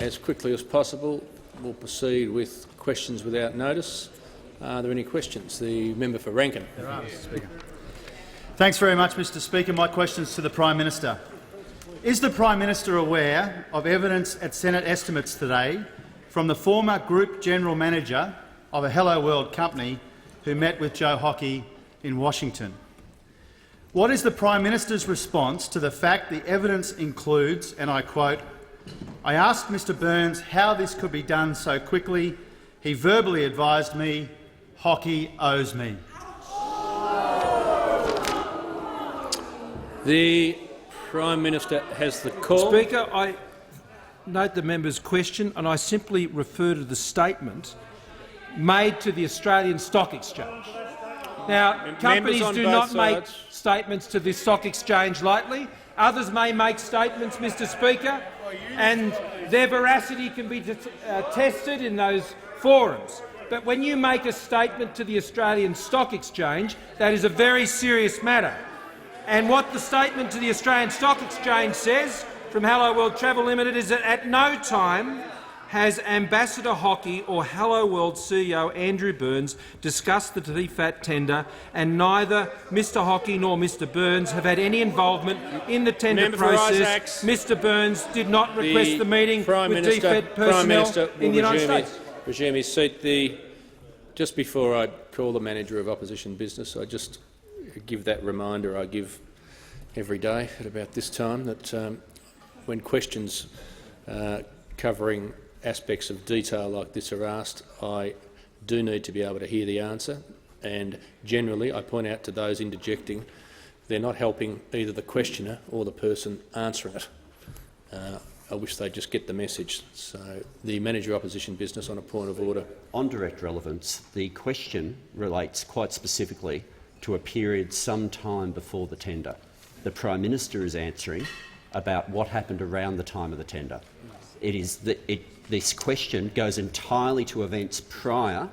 As quickly as possible, we'll proceed with questions without notice. Are there any questions? The member for Rankin. There are, Mr. Speaker. Thanks very much, Mr. Speaker. My question is to the Prime Minister. Is the Prime Minister aware of evidence at Senate estimates today from the former Group General Manager of a Hello World company who met with Joe Hockey in Washington? What is the Prime Minister's response to the fact the evidence includes, and I quote, "I asked Mr Burns how this could be done so quickly. He verbally advised me, Hockey owes me." The Prime Minister has the call. Speaker, I note the member's question and I simply refer to the statement made to the Australian Stock Exchange. Now, companies do not make statements to the stock exchange lightly. Others may make statements, Mr Speaker, and their veracity can be tested in those forums. But when you make a statement to the Australian Stock Exchange, that is a very serious matter. And what the statement to the Australian Stock Exchange says from Hello World Travel Limited is that at no time has Ambassador Hockey or Hello World CEO Andrew Burns discussed the TFAT tender, and neither Mr Hockey nor Mr Burns have had any involvement in the tender process. Mr Burns did not request the meeting with TFAT personnel in the United States. Resume his seat. Just before I call the Manager of Opposition Business, I just give that reminder I give every day at about this time, that when questions covering aspects of detail like this are asked, I do need to be able to hear the answer, and generally I point out to those interjecting they're not helping either the questioner or the person answering it. I wish they'd just get the message. So, the Manager of Opposition Business on a point of order. On direct relevance, the question relates quite specifically to a period some time before the tender. The Prime Minister is answering about what happened around the time of the tender. This question goes entirely to events prior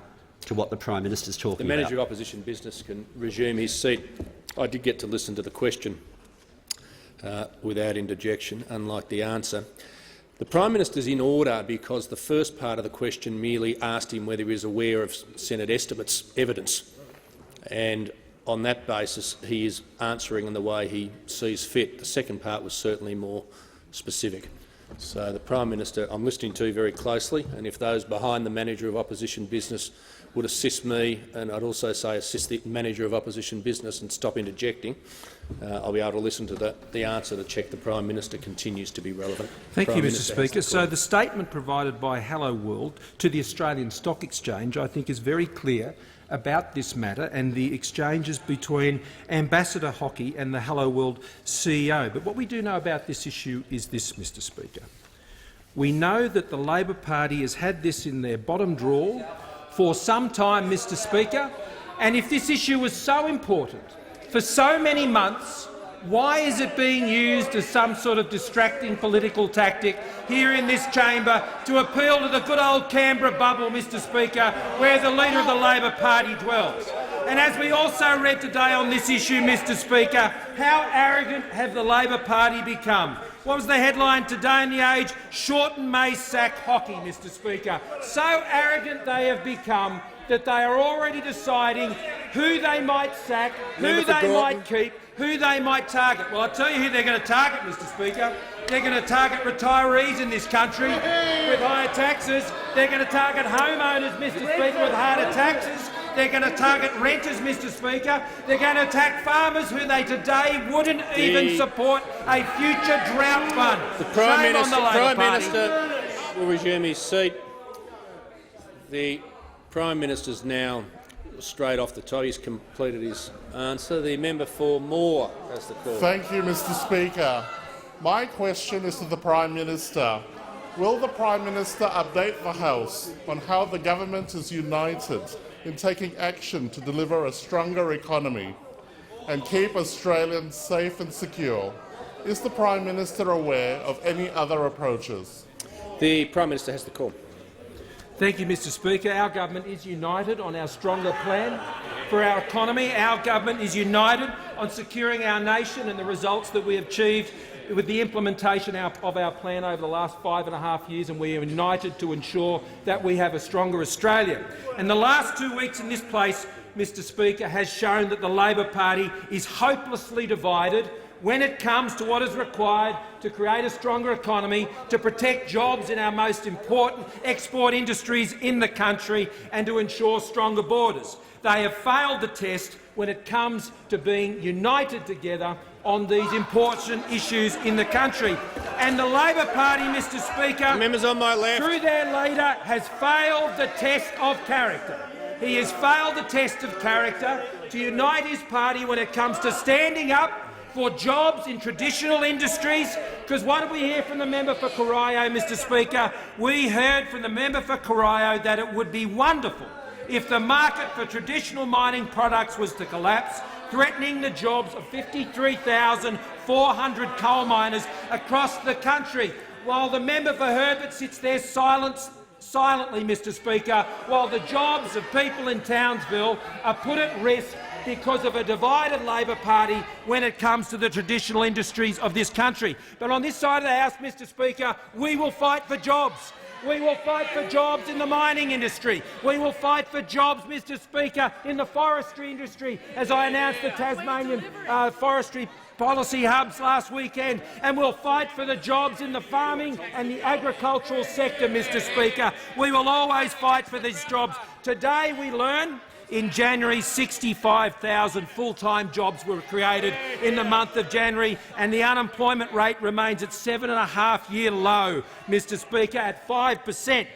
to what the Prime Minister is talking about. The Manager of Opposition Business can resume his seat. I did get to listen to the question without interjection, unlike the answer. The Prime Minister is in order because the first part of the question merely asked him whether he was aware of Senate estimates evidence, and on that basis he is answering in the way he sees fit. The second part was certainly more specific. So the Prime Minister I'm listening to very closely, and if those behind the Manager of Opposition Business would assist me, and I'd also say assist the Manager of Opposition Business and stop interjecting, I'll be able to listen to the answer to check the Prime Minister continues to be relevant. Thank you, Mr Speaker. So the statement provided by Hello World to the Australian Stock Exchange, I think, is very clear about this matter and the exchanges between Ambassador Hockey and the Hello World CEO. But what we do know about this issue is this, Mr Speaker. We know that the Labor Party has had this in their bottom drawer for some time, Mr Speaker, and if this issue was so important for so many months, why is it being used as some sort of distracting political tactic here in this chamber to appeal to the good old Canberra bubble, Mr Speaker, where the leader of the Labor Party dwells? And as we also read today on this issue, Mr Speaker, how arrogant have the Labor Party become? What was the headline today in The Age? Shorten may sack Hockey, Mr Speaker. So arrogant they have become that they are already deciding who they might sack, who they might keep, who they might target. Well, I'll tell you who they're going to target, Mr Speaker. They're going to target retirees in this country with higher taxes. They're going to target homeowners, Mr Speaker, with harder taxes. They're going to target renters, Mr Speaker. They're going to attack farmers who they today wouldn't even support a future drought fund. The Prime Minister will resume his seat. The Prime Minister's now straight off the top. He's completed his answer. The member for Moore has the call. Thank you, Mr Speaker. My question is to the Prime Minister. Will the Prime Minister update the House on how the government is united in taking action to deliver a stronger economy and keep Australians safe and secure? Is the Prime Minister aware of any other approaches? The Prime Minister has the call. Thank you, Mr Speaker. Our government is united on our stronger plan for our economy. Our government is united on securing our nation and the results that we have achieved with the implementation of our plan over the last 5.5 years, and we are united to ensure that we have a stronger Australia. And the last 2 weeks in this place, Mr Speaker, has shown that the Labor Party is hopelessly divided when it comes to what is required to create a stronger economy, to protect jobs in our most important export industries in the country and to ensure stronger borders. They have failed the test when it comes to being united together on these important issues in the country. And the Labor Party, Mr Speaker, members on my left, through their leader, has failed the test of character. He has failed the test of character to unite his party when it comes to standing up for jobs in traditional industries, because what did we hear from the member for Corio, Mr Speaker? We heard from the member for Corio that it would be wonderful if the market for traditional mining products was to collapse, threatening the jobs of 53,400 coal miners across the country, while the member for Herbert sits there silently, Mr Speaker, while the jobs of people in Townsville are put at risk because of a divided Labor Party when it comes to the traditional industries of this country. But on this side of the House, Mr Speaker, we will fight for jobs. We will fight for jobs in the mining industry. We will fight for jobs, Mr Speaker, in the forestry industry, as I announced the Tasmanian forestry policy hubs last weekend, and we'll fight for the jobs in the farming and the agricultural sector, Mr Speaker. We will always fight for these jobs. Today we learn in January 65,000 full-time jobs were created in the month of January, and the unemployment rate remains at 7.5-year low, Mr Speaker, at 5%.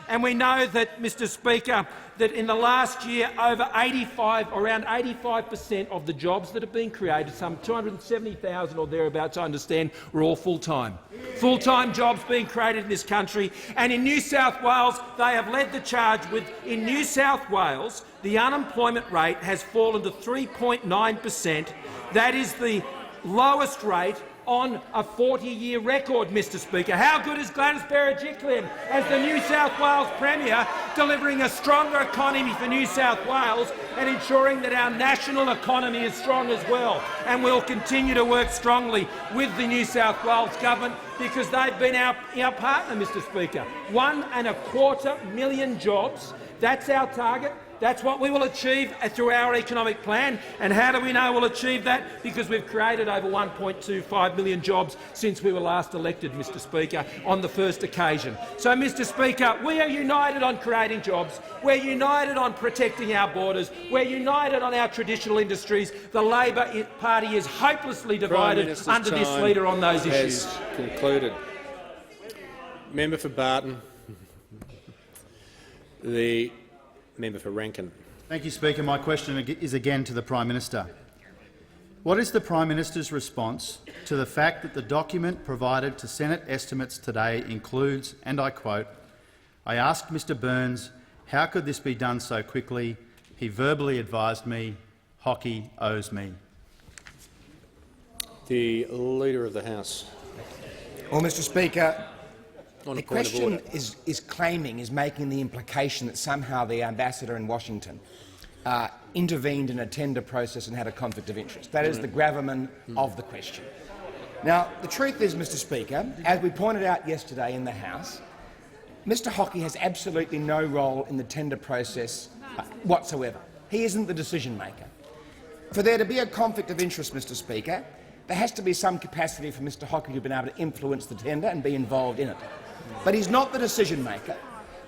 And we know that, Mr Speaker, that in the last year around 85% of the jobs that have been created, some 270,000 or thereabouts, I understand, were all full-time. Full-time jobs being created in this country. And in New South Wales, they have led the charge with, in New South Wales, the unemployment rate has fallen to 3.9%. That is the lowest rate on a 40-year record, Mr Speaker. How good is Gladys Berejiklian as the New South Wales Premier, delivering a stronger economy for New South Wales and ensuring that our national economy is strong as well? And we'll continue to work strongly with the New South Wales Government because they've been our partner, Mr Speaker. 1.25 million jobs, that's our target. That's what we will achieve through our economic plan. And how do we know we'll achieve that? Because we've created over 1.25 million jobs since we were last elected, Mr Speaker, on the first occasion. So, Mr Speaker, we are united on creating jobs. We're united on protecting our borders. We're united on our traditional industries. The Labor Party is hopelessly divided under this leader on those issues. Concluded. Member for Barton. The member for Rankin. Thank you, Speaker. My question is again to the Prime Minister. What is the Prime Minister's response to the fact that the document provided to Senate estimates today includes, and I quote, "I asked Mr Burns, how could this be done so quickly? He verbally advised me, hockey owes me." The Leader of the House. Well, Mr Speaker, The question is making the implication that somehow the ambassador in Washington intervened in a tender process and had a conflict of interest. That is the gravamen of the question. Now, the truth is, Mr Speaker, as we pointed out yesterday in the House, Mr Hockey has absolutely no role in the tender process whatsoever. He isn't the decision-maker. For there to be a conflict of interest, Mr Speaker, there has to be some capacity for Mr Hockey to have been able to influence the tender and be involved in it. But he's not the decision-maker.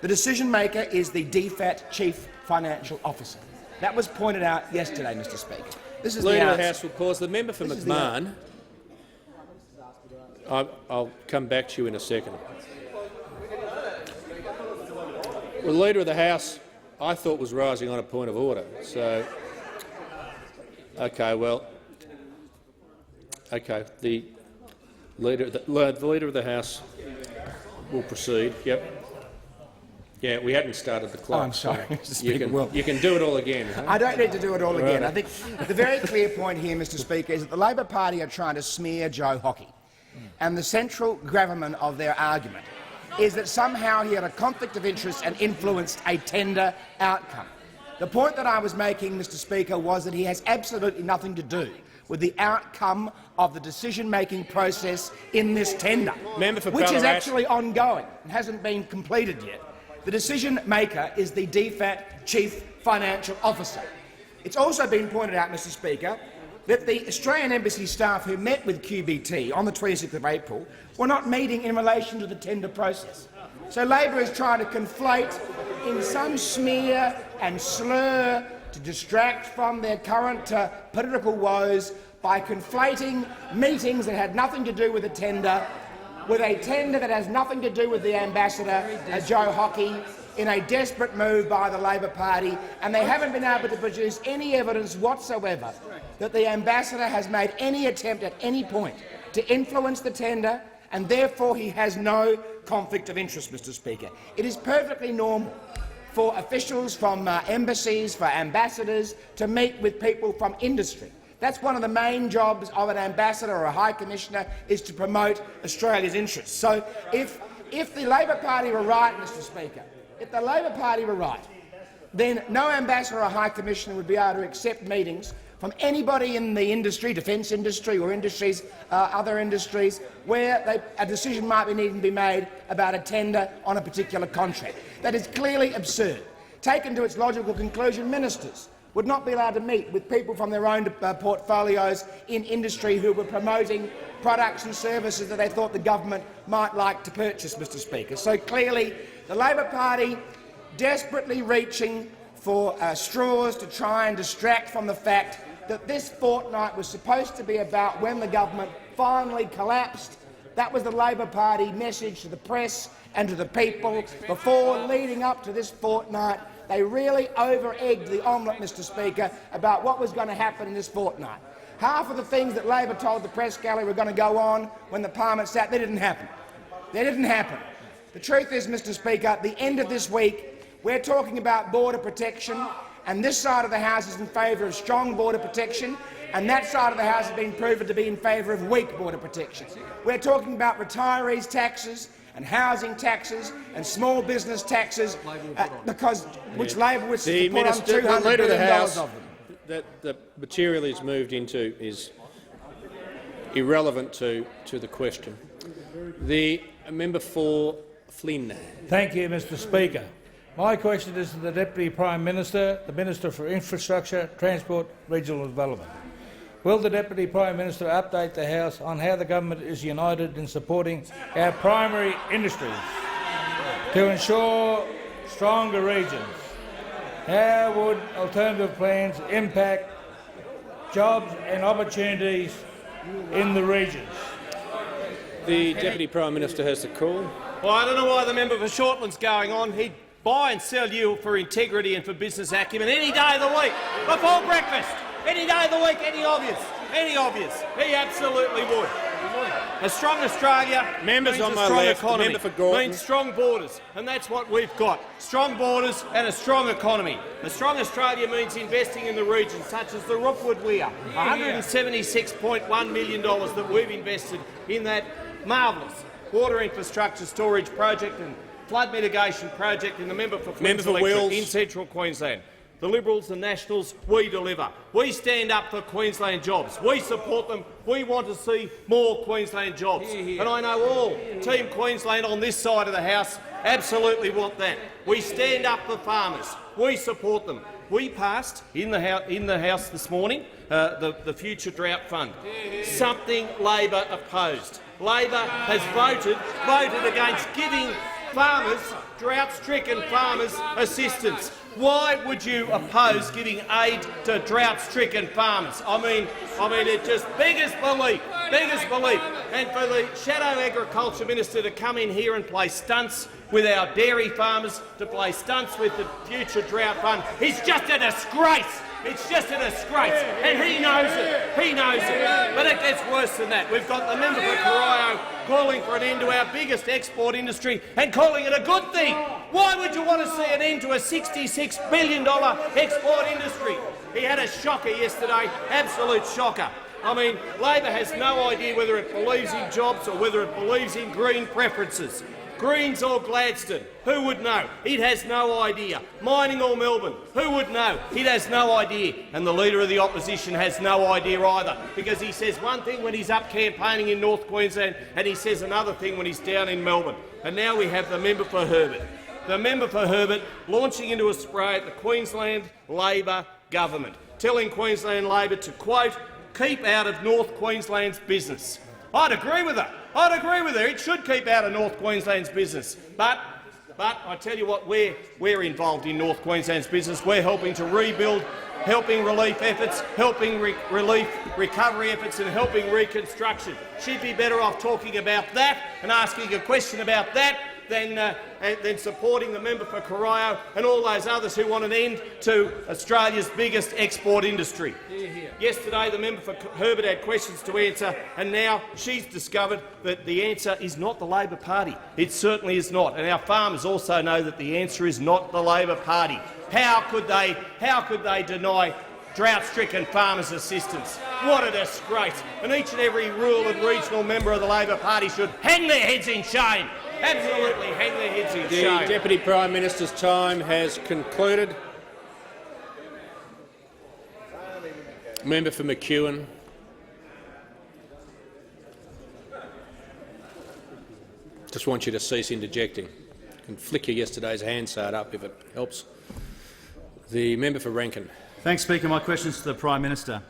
The decision-maker is the DFAT Chief Financial Officer. That was pointed out yesterday, Mr Speaker. This is Leader of the House will pause. The member for McMahon. I'll come back to you in a second. Well, the Leader of the House, I thought, was rising on a point of order. So, okay, well, okay, the Leader of the House will proceed. Yep. Yeah, we hadn't started the clock. Oh, I'm sorry, so Mr Speaker. you can do it all again. Huh? I don't need to do it all again. Right. I think the very clear point here, Mr Speaker, is that the Labor Party are trying to smear Joe Hockey. And the central gravamen of their argument is that somehow he had a conflict of interest and influenced a tender outcome. The point that I was making, Mr Speaker, was that he has absolutely nothing to do with the outcome of the decision-making process in this tender, which is actually ongoing and hasn't been completed yet. The decision-maker is the DFAT Chief Financial Officer. It's also been pointed out, Mr Speaker, that the Australian Embassy staff who met with QBT on the 26th of April were not meeting in relation to the tender process. So Labor is trying to conflate in some smear and slur to distract from their current political woes by conflating meetings that had nothing to do with the tender with a tender that has nothing to do with the ambassador, Joe Hockey, in a desperate move by the Labor Party, and they haven't been able to produce any evidence whatsoever that the ambassador has made any attempt at any point to influence the tender, and therefore he has no conflict of interest, Mr Speaker. It is perfectly normal for officials from embassies, for ambassadors, to meet with people from industry. That's one of the main jobs of an ambassador or a high commissioner, is to promote Australia's interests. So if the Labor Party were right, Mr Speaker, if the Labor Party were right, then no ambassador or high commissioner would be able to accept meetings from anybody in the industry, defence industry or industries, other industries, where a decision might be needing to be made about a tender on a particular contract. That is clearly absurd. Taken to its logical conclusion, ministers would not be allowed to meet with people from their own portfolios in industry who were promoting products and services that they thought the government might like to purchase, Mr Speaker. So clearly the Labor Party desperately reaching for straws to try and distract from the fact that this fortnight was supposed to be about when the government finally collapsed. That was the Labor Party message to the press and to the people before leading up to this fortnight. They really over-egged the omelette, Mr Speaker, about what was going to happen in this fortnight. Half of the things that Labor told the press gallery were going to go on when the parliament sat, they didn't happen. They didn't happen. The truth is, Mr Speaker, at the end of this week, we're talking about border protection, and this side of the House is in favour of strong border protection, and that side of the House has been proven to be in favour of weak border protection. We're talking about retirees' taxes and housing taxes and small business taxes, which Labor wishes to put on $200 billion of them. That the material is moved into is irrelevant to the question. The member for Flynn. Thank you, Mr Speaker. My question is to the Deputy Prime Minister, the Minister for Infrastructure, Transport, Regional Development. Will the Deputy Prime Minister update the House on how the government is united in supporting our primary industries to ensure stronger regions? How would alternative plans impact jobs and opportunities in the regions? The Deputy Prime Minister has the call. Well, I don't know why the member for Shortland's going on. He'd buy and sell you for integrity and for business acumen any day of the week, before breakfast, any day of the week, any obvious. He absolutely would. A strong Australia Members means on a my strong left, economy, the member for Gorton. means strong borders, and that's what we've got. Strong borders and a strong economy. A strong Australia means investing in the regions, such as the Rookwood Weir, $176.1 million that we've invested in that marvellous water infrastructure storage project and flood mitigation project in the member for Flinders Electric in central Queensland. The Liberals and Nationals, we deliver. We stand up for Queensland jobs. We support them. We want to see more Queensland jobs. And I know all Team Queensland on this side of the House absolutely want that. We stand up for farmers. We support them. We passed in the House this morning the Future Drought Fund, something Labor opposed. Labor has voted against giving farmers, drought-stricken farmers, assistance. Why would you oppose giving aid to drought-stricken farmers? I mean, it just beggars belief. And for the Shadow Agriculture Minister to come in here and play stunts with our dairy farmers, to play stunts with the Future Drought Fund, it's just a disgrace. It's just a disgrace, and he knows it. But it gets worse than that. We've got the member for Corio calling for an end to our biggest export industry and calling it a good thing. Why would you want to see an end to a $66 billion export industry? He had a shocker yesterday, absolute shocker. I mean, Labor has no idea whether it believes in jobs or whether it believes in green preferences. Greens or Gladstone? Who would know? It has no idea. Mining or Melbourne? Who would know? It has no idea. And the Leader of the Opposition has no idea either, because he says one thing when he's up campaigning in North Queensland and he says another thing when he's down in Melbourne. And now we have the member for Herbert. The member for Herbert launching into a spray at the Queensland Labor government, telling Queensland Labor to, quote, keep out of North Queensland's business. I'd agree with her. I'd agree with her. It should keep out of North Queensland's business. But I tell you what, we're involved in North Queensland's business. We're helping to rebuild, helping relief efforts, helping relief recovery efforts and helping reconstruction. She'd be better off talking about that and asking a question about that than supporting the member for Corio and all those others who want an end to Australia's biggest export industry. Yesterday the member for Herbert had questions to answer, and now she's discovered that the answer is not the Labor Party. It certainly is not, and our farmers also know that the answer is not the Labor Party. How could they deny drought-stricken farmers assistance? What a disgrace! And each and every rural and regional member of the Labor Party should hang their heads in shame. Absolutely hang their heads in shame. The Deputy Prime Minister's time has concluded. Member for McEwen. Just want you to cease interjecting. You can flick your yesterday's Hansard up if it helps. The member for Rankin. Thanks, Speaker. My question is to the Prime Minister.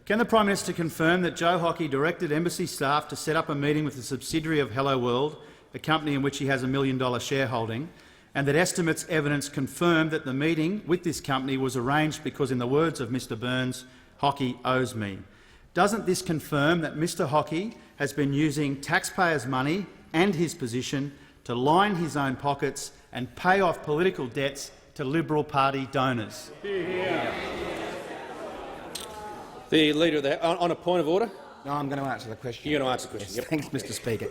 Can the Prime Minister confirm that Joe Hockey directed embassy staff to set up a meeting with a subsidiary of Hello World, a company in which he has a $1 million shareholding, and that estimates evidence confirmed that the meeting with this company was arranged because, in the words of Mr Burns, Hockey owes me? Doesn't this confirm that Mr Hockey has been using taxpayers' money and his position to line his own pockets and pay off political debts to Liberal Party donors? The Leader of the on a point of order. No, I'm going to answer the question. You're going to answer the question. Yes, thanks, Mr Speaker.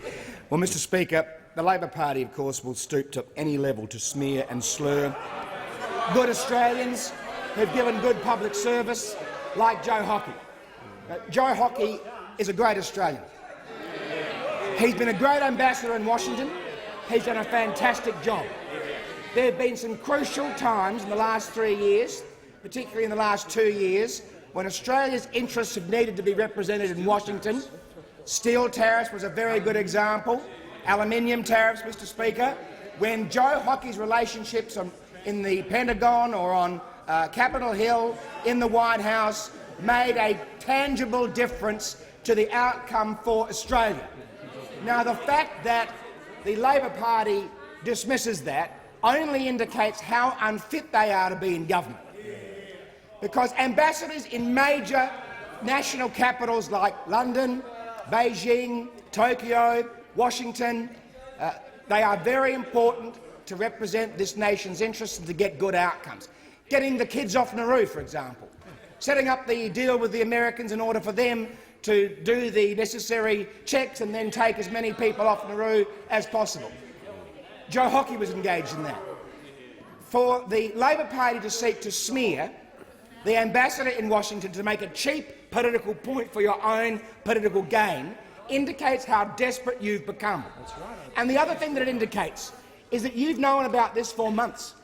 Well, Mr Speaker, the Labor Party, of course, will stoop to any level to smear and slur good Australians who've given good public service, like Joe Hockey. Joe Hockey is a great Australian. He's been a great ambassador in Washington. He's done a fantastic job. There have been some crucial times in the last 3 years, particularly in the last 2 years, when Australia's interests have needed to be represented in Washington. Steel tariffs was a very good example. Aluminium tariffs, Mr Speaker. When Joe Hockey's relationships in the Pentagon or on Capitol Hill, in the White House, made a tangible difference to the outcome for Australia. Now, the fact that the Labor Party dismisses that only indicates how unfit they are to be in government. Because ambassadors in major national capitals like London, Beijing, Tokyo, Washington, they are very important to represent this nation's interests and to get good outcomes. Getting the kids off Nauru, for example. Setting up the deal with the Americans in order for them to do the necessary checks and then take as many people off Nauru as possible. Joe Hockey was engaged in that. For the Labor Party to seek to smear the ambassador in Washington to make a cheap political point for your own political gain indicates how desperate you've become. And the other thing that it indicates is that you've known about this for months.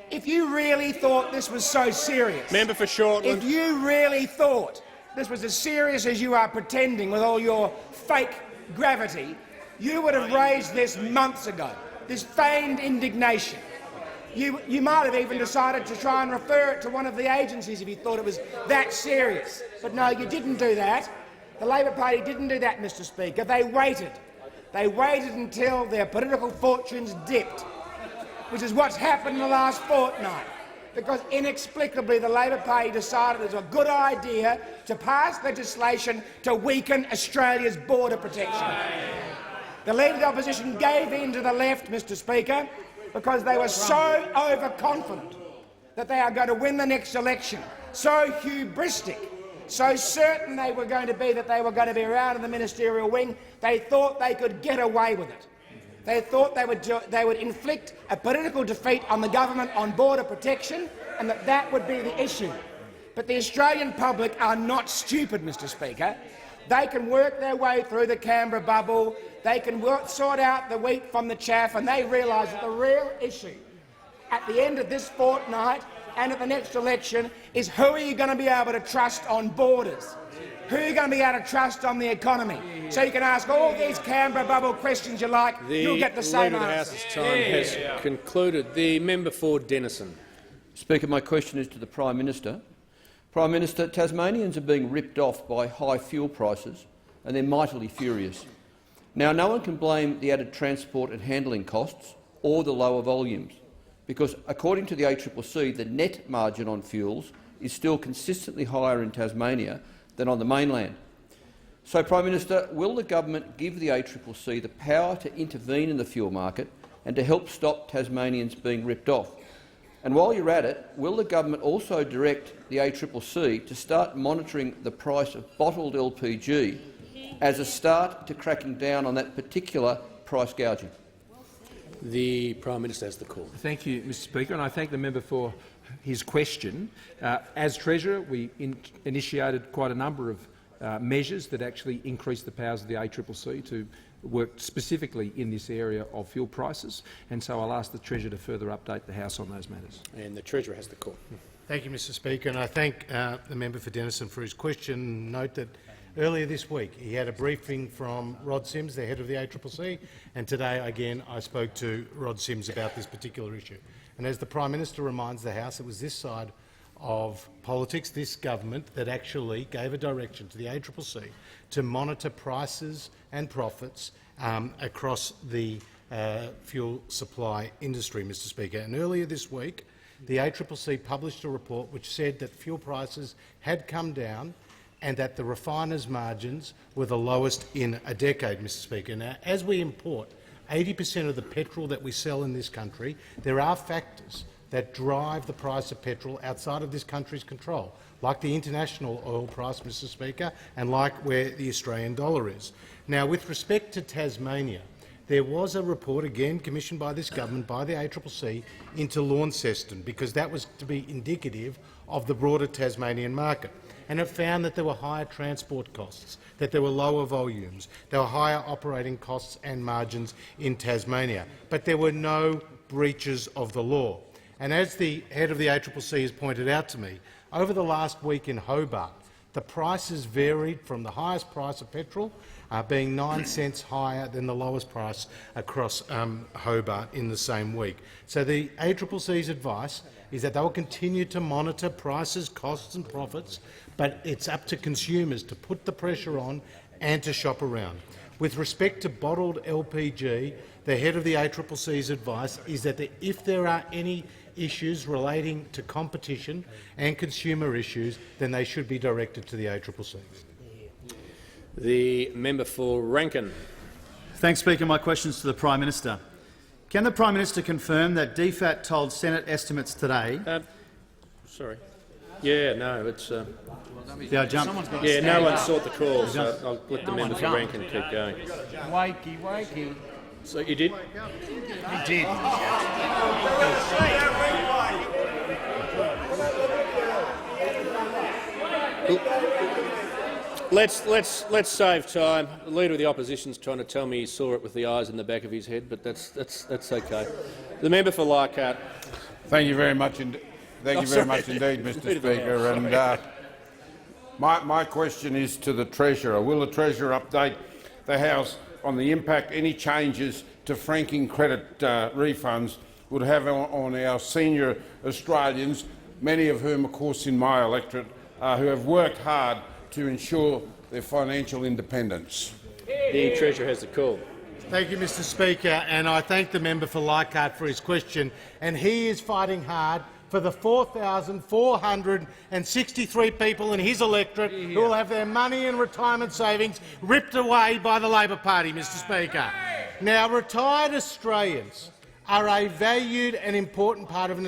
If you really thought this was so serious— Member for Shortland. If you really thought this was as serious as you are pretending with all your fake gravity, you would have raised this months ago, this feigned indignation. You might have even decided to try and refer it to one of the agencies if you thought it was that serious. But no, you didn't do that. The Labor Party didn't do that, Mr Speaker. They waited. They waited until their political fortunes dipped, which is what's happened in the last fortnight, because inexplicably the Labor Party decided it was a good idea to pass legislation to weaken Australia's border protection. The Leader of the Opposition gave in to the left, Mr Speaker, because they were so overconfident that they are going to win the next election, so hubristic, so certain they were going to be that they were going to be around in the ministerial wing, they thought they could get away with it. They thought they would inflict a political defeat on the government on border protection and that would be the issue. But the Australian public are not stupid, Mr Speaker. They can work their way through the Canberra bubble. they can sort out the wheat from the chaff, and they realise that the real issue at the end of this fortnight and at the next election is who are you going to be able to trust on borders? Who are you going to be able to trust on the economy? So you can ask all these Canberra bubble questions you like, you'll get the same answer. The House's time has concluded. The member for Denison. Speaker, my question is to the Prime Minister. Prime Minister, Tasmanians are being ripped off by high fuel prices and they're mightily furious. Now, no one can blame the added transport and handling costs or the lower volumes, because according to the ACCC, the net margin on fuels is still consistently higher in Tasmania than on the mainland. So, Prime Minister, will the government give the ACCC the power to intervene in the fuel market and to help stop Tasmanians being ripped off? And while you're at it, will the government also direct the ACCC to start monitoring the price of bottled LPG as a start to cracking down on that particular price gouging? The Prime Minister has the call. Thank you, Mr Speaker, and I thank the member for his question. As Treasurer, we initiated quite a number of measures that actually increased the powers of the ACCC to work specifically in this area of fuel prices, and so I'll ask the Treasurer to further update the House on those matters. And the Treasurer has the call. Thank you, Mr Speaker, and I thank the member for Denison for his question. Note that earlier this week he had a briefing from Rod Sims, the head of the ACCC, and today again I spoke to Rod Sims about this particular issue. And as the Prime Minister reminds the House, it was this side of politics, this government, that actually gave a direction to the ACCC to monitor prices and profits across the fuel supply industry, Mr Speaker. And earlier this week, the ACCC published a report which said that fuel prices had come down and that the refiners' margins were the lowest in a decade, Mr Speaker. Now, as we import 80% of the petrol that we sell in this country, there are factors that drive the price of petrol outside of this country's control, like the international oil price, Mr Speaker, and like where the Australian dollar is. Now, with respect to Tasmania, there was a report, again commissioned by this government, by the ACCC, into Launceston, because that was to be indicative of the broader Tasmanian market. And it found that there were higher transport costs, that there were lower volumes, there were higher operating costs and margins in Tasmania, but there were no breaches of the law. And as the head of the ACCC has pointed out to me, over the last week in Hobart, the prices varied from the highest price of petrol being 9 cents higher than the lowest price across Hobart in the same week. So the ACCC's advice is that they will continue to monitor prices, costs and profits, but it's up to consumers to put the pressure on and to shop around. With respect to bottled LPG, the head of the ACCC's advice is that if there are any issues relating to competition and consumer issues, then they should be directed to the ACCC. The member for Rankin. Thanks, Speaker. My questions to the Prime Minister. Can the Prime Minister confirm that DFAT told Senate estimates today— sorry. Yeah, no, it's— yeah, no one sought the call, so I'll let the member for Rankin keep going. Wakey, wakey. So you did? He did. Let's save time. The Leader of the Opposition's trying to tell me he saw it with the eyes in the back of his head, but that's okay. The member for Leichhardt. Thank you very much indeed. Mr Speaker. And my question is to the Treasurer. Will the Treasurer update the House on the impact any changes to franking credit refunds would have on our senior Australians, many of whom, of course, in my electorate, who have worked hard to ensure their financial independence? The Treasurer has the call. Thank you, Mr Speaker, and I thank the member for Leichhardt for his question. And he is fighting hard for the 4,463 people in his electorate who will have their money and retirement savings ripped away by the Labor Party, Mr Speaker. Now, retired Australians are a valued and important part of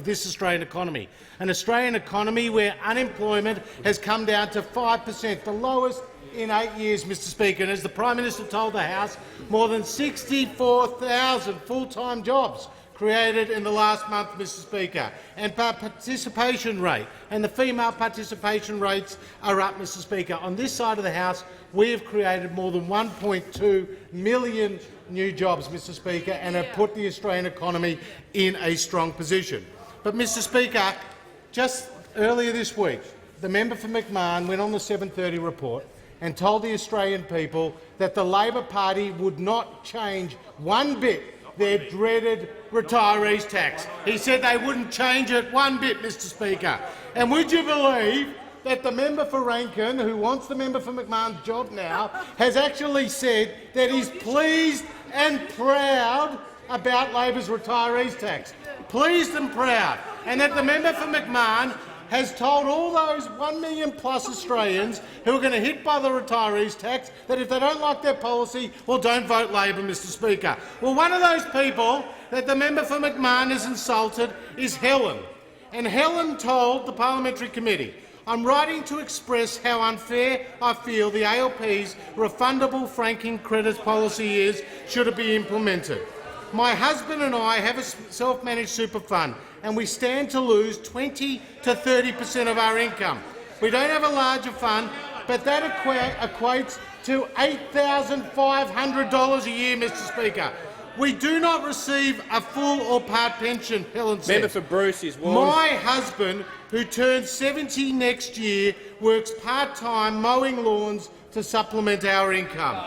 this Australian economy, an Australian economy where unemployment has come down to 5%, the lowest in 8 years, Mr Speaker. And as the Prime Minister told the House, more than 64,000 full-time jobs created in the last month, Mr Speaker, and participation rate, and the female participation rates are up, Mr Speaker. On this side of the House, we have created more than 1.2 million new jobs, Mr Speaker, and have put the Australian economy in a strong position. But, Mr Speaker, just earlier this week, the member for McMahon went on the 7:30 report and told the Australian people that the Labor Party would not change one bit their dreaded retirees tax. He said they wouldn't change it one bit, Mr Speaker. And would you believe that the member for Rankin, who wants the member for McMahon's job now, has actually said that he's pleased and proud about Labor's retirees tax. Pleased and proud. And that the member for McMahon has told all those 1 million plus Australians who are going to hit by the retirees tax that if they don't like their policy, well, don't vote Labor, Mr Speaker. Well, one of those people that the member for McMahon has insulted is Helen. And Helen told the Parliamentary Committee, "I'm writing to express how unfair I feel the ALP's refundable franking credits policy is should it be implemented. My husband and I have a self-managed super fund, and we stand to lose 20 to 30% of our income. We don't have a larger fund, but that equates to $8,500 a year, Mr Speaker. We do not receive a full or part pension," Helen said. Member for Bruce is warned. "My husband, who turns 70 next year, works part-time mowing lawns to supplement our income.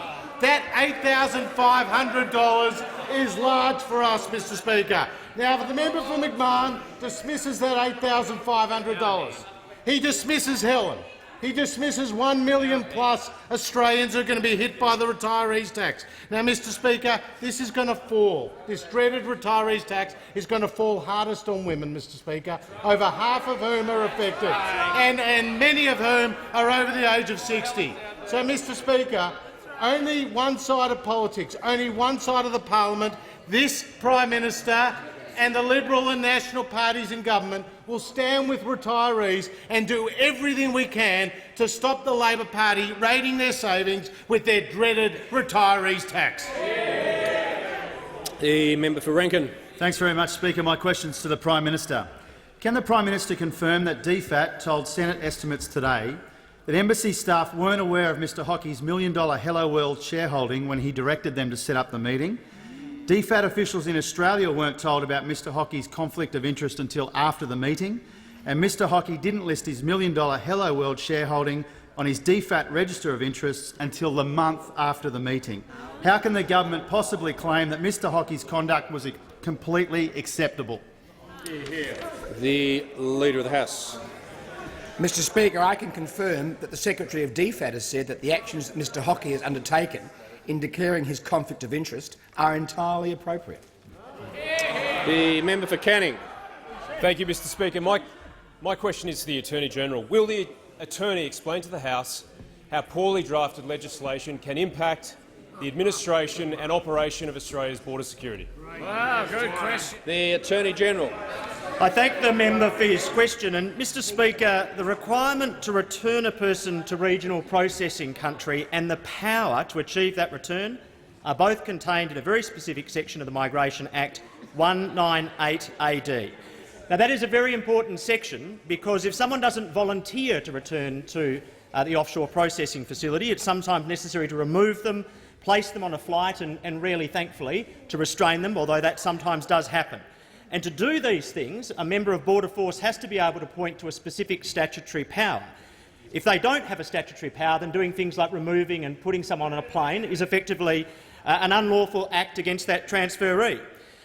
That $8,500 is large for us, Mr Speaker." Now, the member for McMahon dismisses that $8,500. He dismisses Helen. He dismisses 1 million plus Australians who are going to be hit by the retirees tax. Now, Mr Speaker, this is going to fall. This dreaded retirees tax is going to fall hardest on women, Mr Speaker, over half of whom are affected, and many of whom are over the age of 60. So, Mr Speaker, only one side of politics, only one side of the parliament, this Prime Minister and the Liberal and National parties in government will stand with retirees and do everything we can to stop the Labor Party raiding their savings with their dreaded retirees tax. The member for Rankin. Thanks very much, Speaker. My question's to the Prime Minister. Can the Prime Minister confirm that DFAT told Senate estimates today that Embassy staff weren't aware of Mr Hockey's $1 million Hello World shareholding when he directed them to set up the meeting? DFAT officials in Australia weren't told about Mr Hockey's conflict of interest until after the meeting, and Mr Hockey didn't list his $1 million Hello World shareholding on his DFAT register of interests until the month after the meeting. How can the government possibly claim that Mr Hockey's conduct was completely acceptable? The Leader of the House. Mr Speaker, I can confirm that the Secretary of DFAT has said that the actions that Mr Hockey has undertaken in declaring his conflict of interest are entirely appropriate. The member for Canning. Thank you, Mr Speaker. My question is to the Attorney-General. Will the Attorney explain to the House how poorly drafted legislation can impact the administration and operation of Australia's border security? Wow, good question. The Attorney-General. I thank the member for his question. And, Mr Speaker, the requirement to return a person to regional processing country and the power to achieve that return are both contained in a very specific section of the Migration Act 198 AD. Now, that is a very important section because if someone doesn't volunteer to return to the offshore processing facility, it's sometimes necessary to remove them, place them on a flight and rarely, thankfully, to restrain them, although that sometimes does happen. And to do these things, a member of Border Force has to be able to point to a specific statutory power. If they don't have a statutory power, then doing things like removing and putting someone on a plane is effectively an unlawful act against that transferee.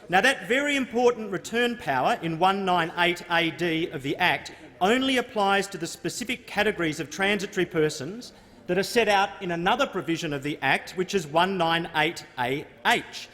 Now, that very important return power in 198 AD of the Act only applies to the specific categories of transitory persons that are set out in another provision of the Act, which is 198AH.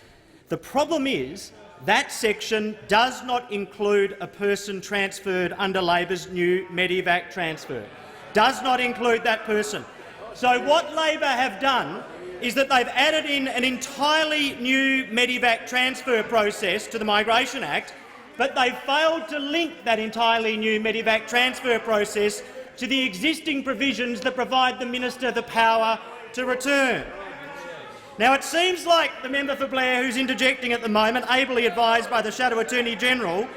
The problem is that section does not include a person transferred under Labor's new Medevac transfer. Does not include that person. So what Labor have done is that they've added in an entirely new Medevac transfer process to the Migration Act, but they've failed to link that entirely new Medevac transfer process to the existing provisions that provide the minister the power to return. Now, it seems like the member for Blair, who's interjecting at the moment, ably advised by the Shadow Attorney-General,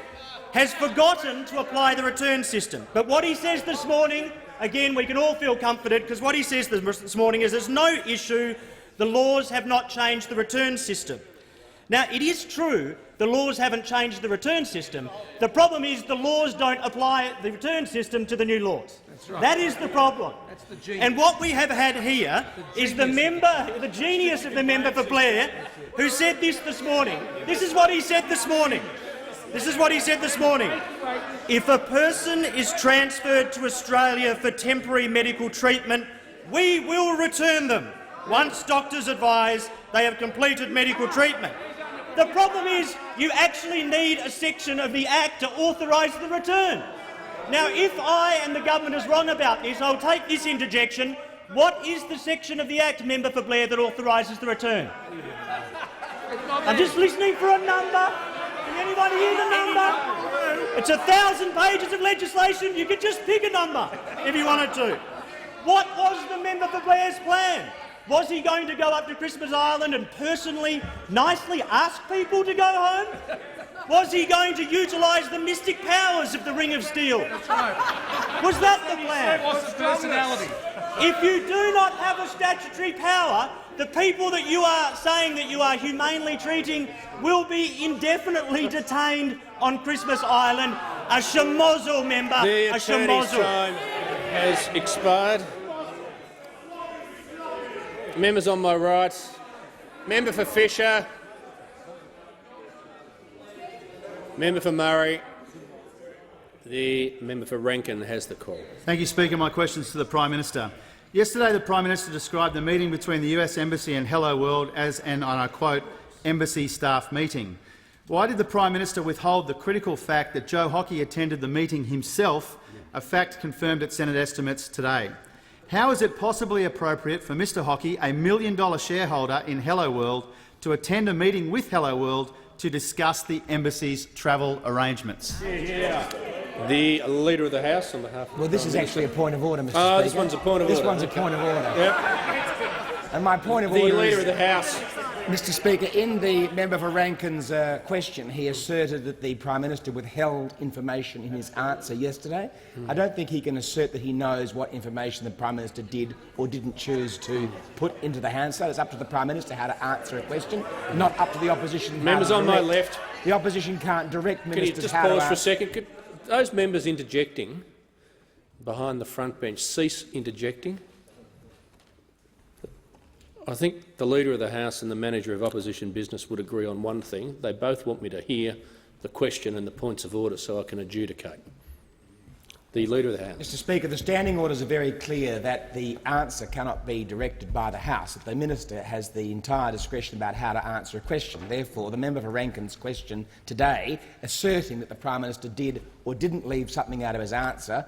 has forgotten to apply the return system. But what he says this morning, again, we can all feel comforted, because what he says this morning is there's no issue, the laws have not changed the return system. Now, it is true the laws haven't changed the return system. The problem is the laws don't apply the return system to the new laws. That's right. That is the problem. That's the genius. And what we have had here is the genius of the member for Blair, who said this morning. This is what he said this morning. This is what he said this morning. If a person is transferred to Australia for temporary medical treatment, we will return them once doctors advise they have completed medical treatment. The problem is you actually need a section of the Act to authorise the return. Now, if I and the government is wrong about this, I'll take this interjection. What is the section of the Act, member for Blair, that authorises the return? I'm just listening for a number. Can anybody hear the number? It's 1,000 pages of legislation. You could just pick a number if you wanted to. What was the member for Blair's plan? Was he going to go up to Christmas Island and personally, nicely ask people to go home? Was he going to utilise the mystic powers of the Ring of Steel? Was that the plan? What's his personality? If you do not have a statutory power, the people that you are saying that you are humanely treating will be indefinitely detained on Christmas Island. A schmozzle, member. The a attorney's schmozzle. time has expired. Members on my right. Member for Fisher. Member for Murray. The member for Rankin has the call. Thank you, Speaker. My questions to the Prime Minister. Yesterday, the Prime Minister described the meeting between the US Embassy and Hello World as an, and I quote, embassy staff meeting. Why did the Prime Minister withhold the critical fact that Joe Hockey attended the meeting himself, a fact confirmed at Senate estimates today? How is it possibly appropriate for Mr Hockey, a $1 million shareholder in Hello World, to attend a meeting with Hello World to discuss the embassy's travel arrangements? The Leader of the House on behalf of Well, this is actually a point of order, Mr Speaker. This one's a point of order. This one's a point of order. Yep. And my point of The order Leader is, of the House. Mr Speaker, in the member for Rankin's question, he asserted that the Prime Minister withheld information in his answer yesterday. I don't think he can assert that he knows what information the Prime Minister did or didn't choose to put into the Hansard. It's up to the Prime Minister how to answer a question, not up to the opposition. Members on my left. The opposition can't direct ministers. Can you just how pause to for a second? Could those members interjecting behind the front bench cease interjecting? I think the Leader of the House and the Manager of Opposition Business would agree on one thing. They both want me to hear the question and the points of order so I can adjudicate. The Leader of the House. Mr Speaker, the standing orders are very clear that the answer cannot be directed by the House. That the Minister has the entire discretion about how to answer a question. Therefore, the member for Rankin's question today, asserting that the Prime Minister did or didn't leave something out of his answer,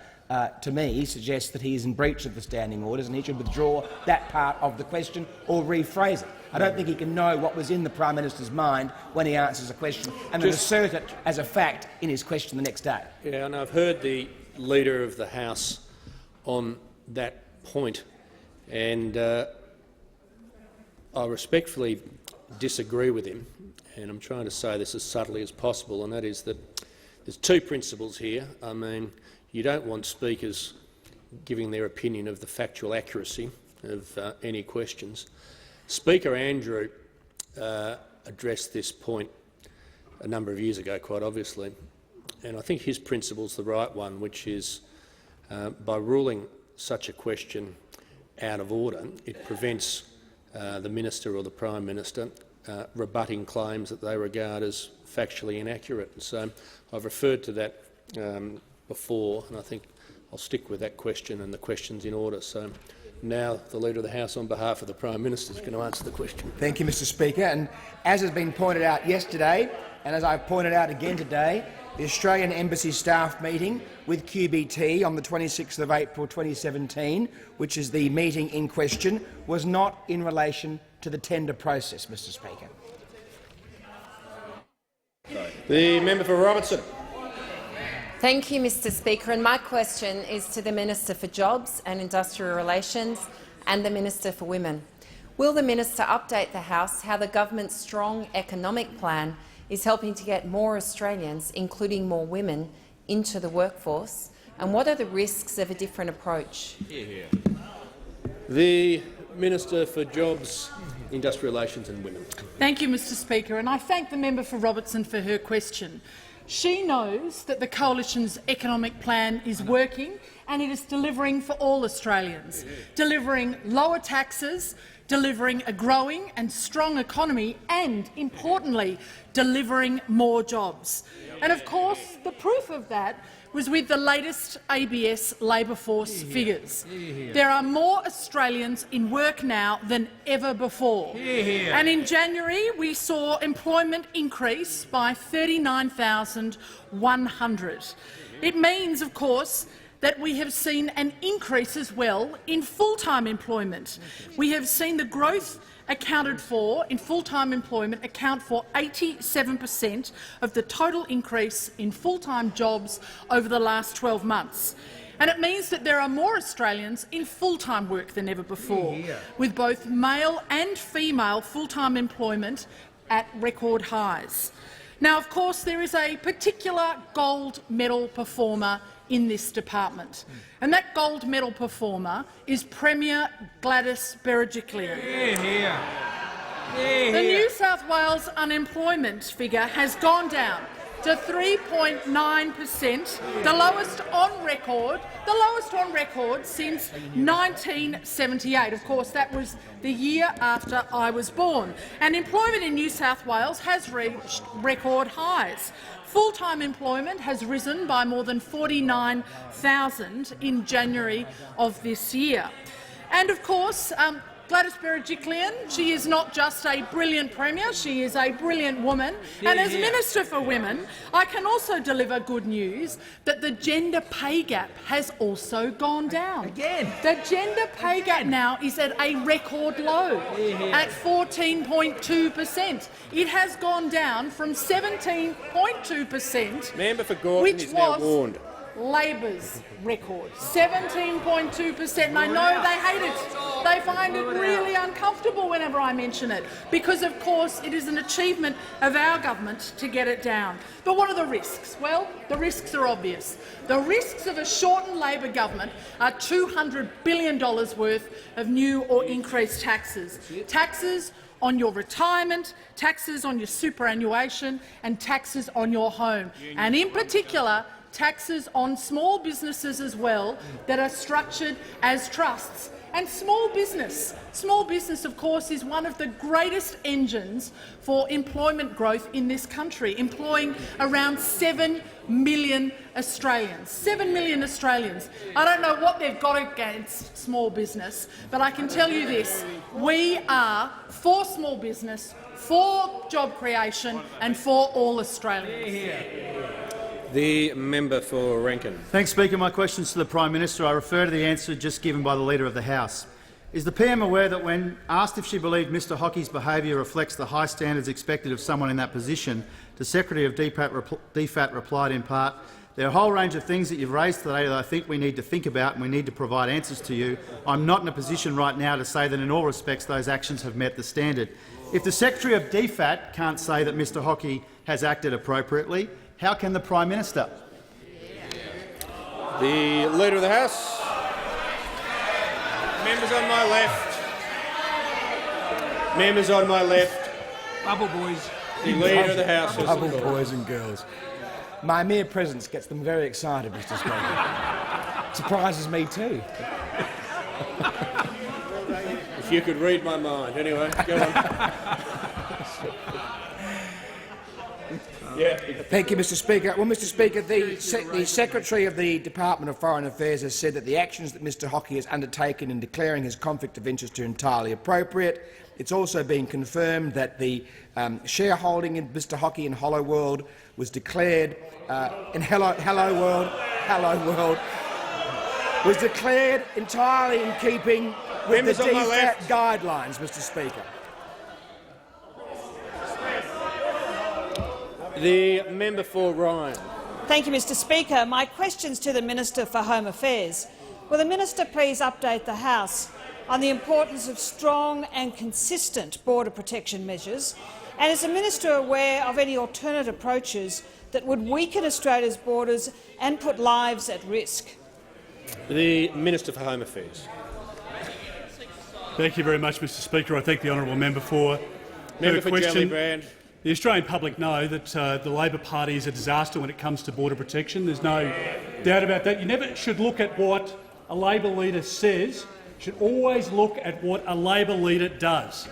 to me suggests that he is in breach of the standing orders and he should withdraw that part of the question or rephrase it. I don't think he can know what was in the Prime Minister's mind when he answers a question and then assert it as a fact in his question the next day. Yeah, and I've heard the Leader of the House on that point, and I respectfully disagree with him, and I'm trying to say this as subtly as possible, and that is that there's two principles here. I mean, you don't want speakers giving their opinion of the factual accuracy of any questions. Speaker Andrew addressed this point a number of years ago, quite obviously, and I think his principle is the right one, which is by ruling such a question out of order, it prevents the Minister or the Prime Minister rebutting claims that they regard as factually inaccurate. And so I've referred to that before, and I think I'll stick with that question and the questions in order. So now the Leader of the House, on behalf of the Prime Minister, is going to answer the question. Thank you, Mr Speaker. And as has been pointed out yesterday, and as I've pointed out again today, the Australian Embassy staff meeting with QBT on the 26th of April 2017, which is the meeting in question, was not in relation to the tender process, Mr Speaker. The member for Robertson. Thank you, Mr Speaker. And my question is to the Minister for Jobs and Industrial Relations and the Minister for Women. Will the minister update the House how the government's strong economic plan is helping to get more Australians, including more women, into the workforce? And what are the risks of a different approach? The Minister for Jobs, Industrial Relations and Women. Thank you, Mr Speaker, and I thank the member for Robertson for her question. She knows that the Coalition's economic plan is working and it is delivering for all Australians, delivering lower taxes, delivering a growing and strong economy and, importantly, delivering more jobs. And, of course, the proof of that was with the latest ABS labour force figures. There are more Australians in work now than ever before. And in January, we saw employment increase by 39,100. It means, of course, that we have seen an increase as well in full-time employment. We have seen the growth accounted for in full-time employment account for 87% of the total increase in full-time jobs over the last 12 months. And it means that there are more Australians in full-time work than ever before, with both male and female full-time employment at record highs. Now, of course, there is a particular gold medal performer in this department, and that gold medal performer is Premier Gladys Berejiklian. The New South Wales unemployment figure has gone down to 3.9%, the lowest on record since 1978. Of course, that was the year after I was born. And employment in New South Wales has reached record highs. Full-time employment has risen by more than 49,000 in January of this year. And, of course, Gladys Berejiklian, she is not just a brilliant Premier, she is a brilliant woman. And as Minister for Women, I can also deliver good news that the gender pay gap has also gone down. The gender pay gap now is at a record low, at 14.2%. It has gone down from 17.2%, which was Labor's record, 17.2%. And I know they hate it. They find it really uncomfortable whenever I mention it, because, of course, it is an achievement of our government to get it down. But what are the risks? Well, the risks are obvious. The risks of a shortened Labor government are $200 billion worth of new or increased taxes. Taxes on your retirement, taxes on your superannuation and taxes on your home. And in particular, taxes on small businesses as well that are structured as trusts. And small business, of course, is one of the greatest engines for employment growth in this country, employing around 7 million Australians. 7 million Australians. I don't know what they've got against small business, but I can tell you this: we are for small business, for job creation and for all Australians. The member for Rankin. Thanks, Speaker. My questions to the Prime Minister. I refer to the answer just given by the Leader of the House. Is the PM aware that when asked if she believed Mr Hockey's behaviour reflects the high standards expected of someone in that position, the Secretary of DFAT replied in part, "There are a whole range of things that you've raised today that I think we need to think about and we need to provide answers to you. I'm not in a position right now to say that in all respects those actions have met the standard." If the Secretary of DFAT can't say that Mr Hockey has acted appropriately, how can the Prime Minister? The Leader of the House. Members on my left. Members on my left. Bubble boys. The Leader of the House. Bubble boys and girls. My mere presence gets them very excited, Mr Speaker. Surprises me too. If you could read my mind. Anyway, go on. Thank you, Mr Speaker. Well, Mr Speaker, the Secretary of the Department of Foreign Affairs has said that the actions that Mr Hockey has undertaken in declaring his conflict of interest are entirely appropriate. It's also been confirmed that the shareholding in Mr Hockey in Hello World was declared was declared entirely in keeping with the DFAT guidelines, Mr Speaker. The member for Ryan. Thank you, Mr Speaker. My questions to the Minister for Home Affairs. Will the Minister please update the House on the importance of strong and consistent border protection measures, and is the minister aware of any alternate approaches that would weaken Australia's borders and put lives at risk? The Minister for Home Affairs. Thank you very much, Mr Speaker. I thank the honourable member for her question. The Australian public know that the Labor Party is a disaster when it comes to border protection. There's no doubt about that. You never should look at what a Labor leader says. You should always look at what a Labor leader does.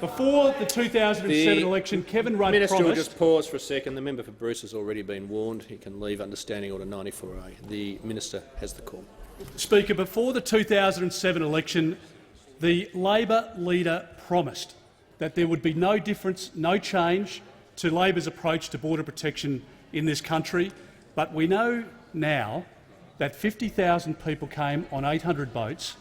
Before the 2007 election, Kevin Rudd Minister promised— will just pause for a second. The member for Bruce has already been warned. He can leave under Standing Order 94A. The minister has the call. Speaker, before the 2007 election, the Labor leader promised that there would be no difference, no change to Labor's approach to border protection in this country. But we know now that 50,000 people came on 800 boats,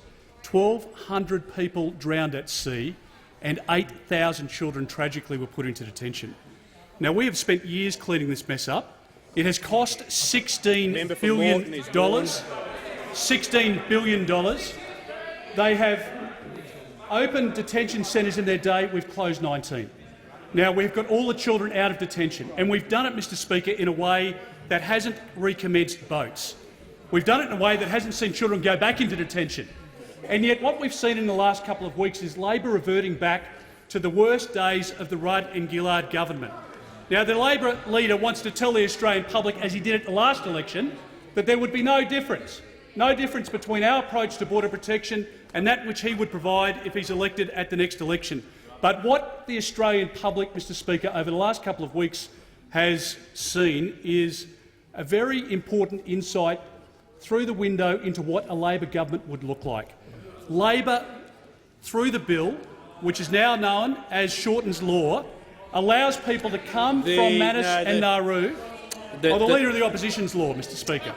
1,200 people drowned at sea, and 8,000 children tragically were put into detention. Now, we have spent years cleaning this mess up. It has cost $16 billion. $16 billion. They have opened detention centres in their day. We've closed 19. Now, we've got all the children out of detention, and we've done it, Mr Speaker, in a way that hasn't recommenced boats. We've done it in a way that hasn't seen children go back into detention. And yet what we've seen in the last couple of weeks is Labor reverting back to the worst days of the Rudd and Gillard government. Now, the Labor leader wants to tell the Australian public, as he did at the last election, that there would be no difference between our approach to border protection and that which he would provide if he's elected at the next election. But what the Australian public, Mr Speaker, over the last couple of weeks has seen is a very important insight through the window into what a Labor government would look like. Labor, through the bill, which is now known as Shorten's Law, allows people to come from Manus and Nauru— the Leader of the Opposition's law, Mr Speaker.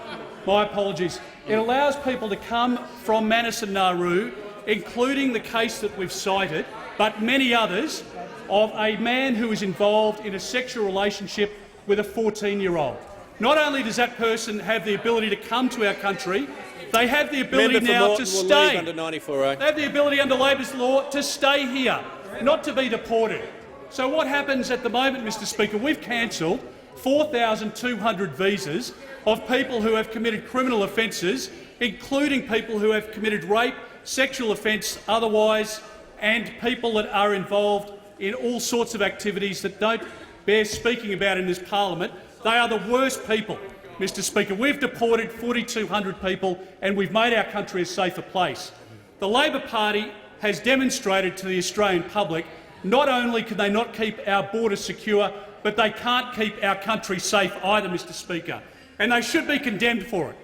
My apologies. It allows people to come from Manus and Nauru, including the case that we've cited, but many others, of a man who is involved in a sexual relationship with a 14-year-old. Not only does that person have the ability to come to our country, they have the ability now to stay. Under 94A. They have the ability under Labor's law to stay here, not to be deported. So what happens at the moment, Mr Speaker? We've cancelled 4,200 visas of people who have committed criminal offences, including people who have committed rape, sexual offence otherwise, and people that are involved in all sorts of activities that don't bear speaking about in this parliament. They are the worst people, Mr Speaker. We've deported 4,200 people and we've made our country a safer place. The Labor Party has demonstrated to the Australian public not only can they not keep our borders secure, but they can't keep our country safe either, Mr Speaker, and they should be condemned for it.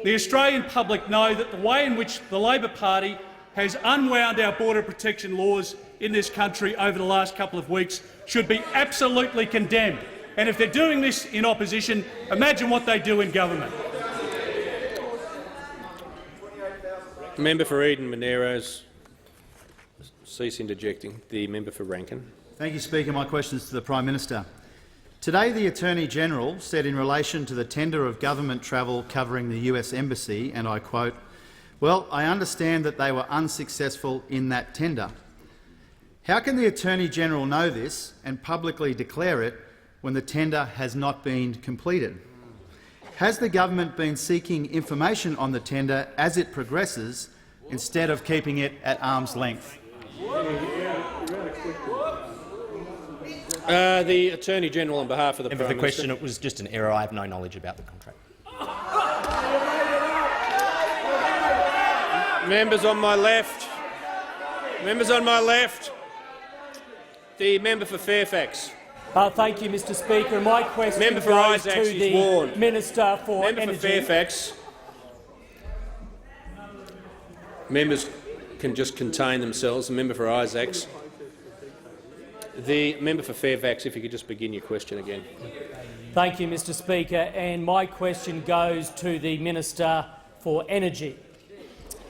The Australian public know that the way in which the Labor Party has unwound our border protection laws in this country over the last couple of weeks should be absolutely condemned. And if they're doing this in opposition, imagine what they do in government. Member for Eden-Moneros, cease interjecting. The member for Rankin. Thank you, Speaker. My question is to the Prime Minister. Today, the Attorney-General said in relation to the tender of government travel covering the US Embassy, and I quote, "Well, I understand that they were unsuccessful in that tender." How can the Attorney-General know this and publicly declare it when the tender has not been completed? Has the government been seeking information on the tender as it progresses instead of keeping it at arm's length? The Attorney-General on behalf of the Prime Minister. For the question, it was just an error. I have no knowledge about the contract. Members on my left. Members on my left. The member for Fairfax. Thank you, Mr Speaker. My question member for goes Isaacs to the warned. Minister for Member Energy. for Fairfax. Members can just contain themselves. The member for Isaacs. The member for Fairfax, if you could just begin your question again. Thank you, Mr Speaker. And my question goes to the Minister for Energy.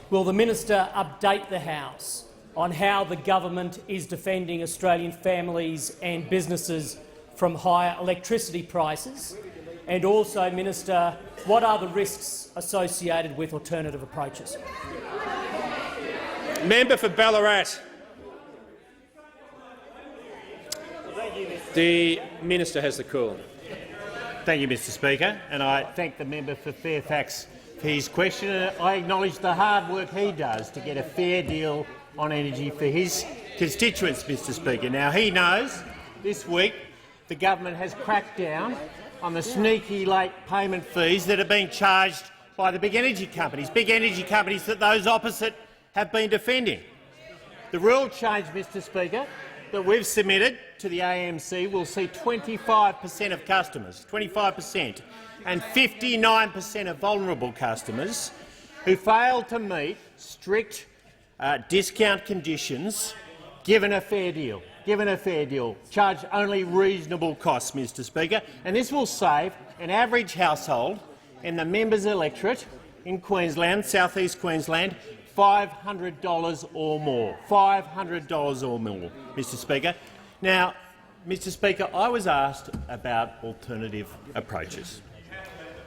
Will the minister update the House on how the government is defending Australian families and businesses from higher electricity prices? And also, Minister, what are the risks associated with alternative approaches? Member for Ballarat. The Minister has the call. Thank you, Mr Speaker, and I thank the member for Fairfax for his question. I acknowledge the hard work he does to get a fair deal on energy for his constituents, Mr Speaker. Now, he knows this week the government has cracked down on the sneaky late payment fees that are being charged by the big energy companies that those opposite have been defending. The rule change, Mr Speaker, that we've submitted to the AMC will see 25% of customers, 25%, and 59% of vulnerable customers who fail to meet strict discount conditions given a fair deal. Charge only reasonable costs, Mr Speaker, and this will save an average household in the members' electorate in Queensland, South East Queensland, $500 or more. $500 or more, Mr Speaker. Now, Mr Speaker, I was asked about alternative approaches.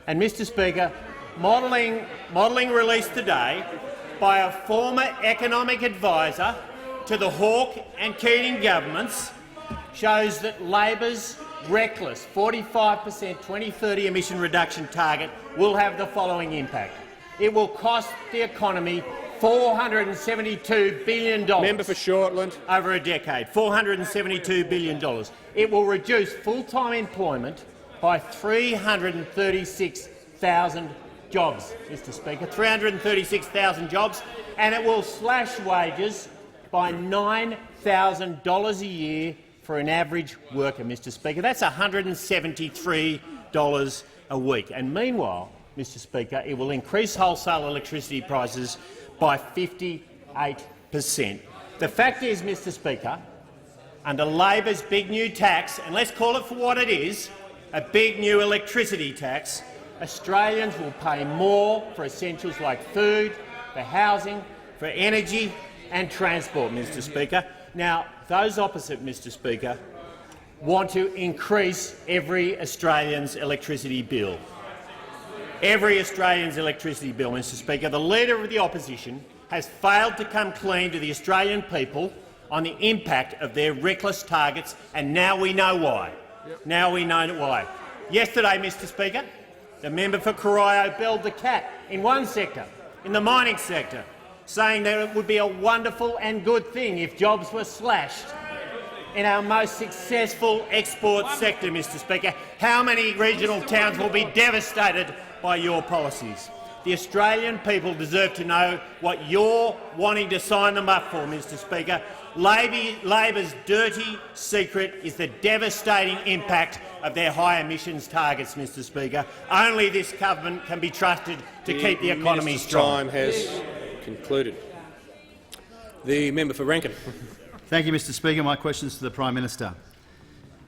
And, Mr Speaker, modelling released today by a former economic advisor to the Hawke and Keating governments shows that Labor's reckless 45% 2030 emission reduction target will have the following impact. It will cost the economy $472 billion Member for Shortland. over a decade. $472 billion. It will reduce full-time employment by 336,000 jobs, Mr Speaker, 336,000 jobs, and it will slash wages by $9,000 a year for an average worker, Mr Speaker. That's $173 a week. And meanwhile, Mr Speaker, it will increase wholesale electricity prices by 58%. The fact is, Mr Speaker, under Labor's big new tax, and let's call it for what it is, a big new electricity tax, Australians will pay more for essentials like food, for housing, for energy and transport, Mr Speaker. Now, those opposite, Mr Speaker, want to increase every Australian's electricity bill. Every Australian's electricity bill, Mr Speaker. The Leader of the Opposition has failed to come clean to the Australian people on the impact of their reckless targets, and now we know why. Now we know why. Yesterday, Mr Speaker, the member for Corio belled the cat in one sector, in the mining sector, saying that it would be a wonderful and good thing if jobs were slashed in our most successful export sector, Mr Speaker. How many regional towns will be devastated by your policies? The Australian people deserve to know what you're wanting to sign them up for, Mr Speaker. Labor's dirty secret is the devastating impact of their high emissions targets, Mr Speaker. Only this government can be trusted to keep the economy strong. Time has concluded. The member for Rankin. Thank you, Mr Speaker. My question is to the Prime Minister.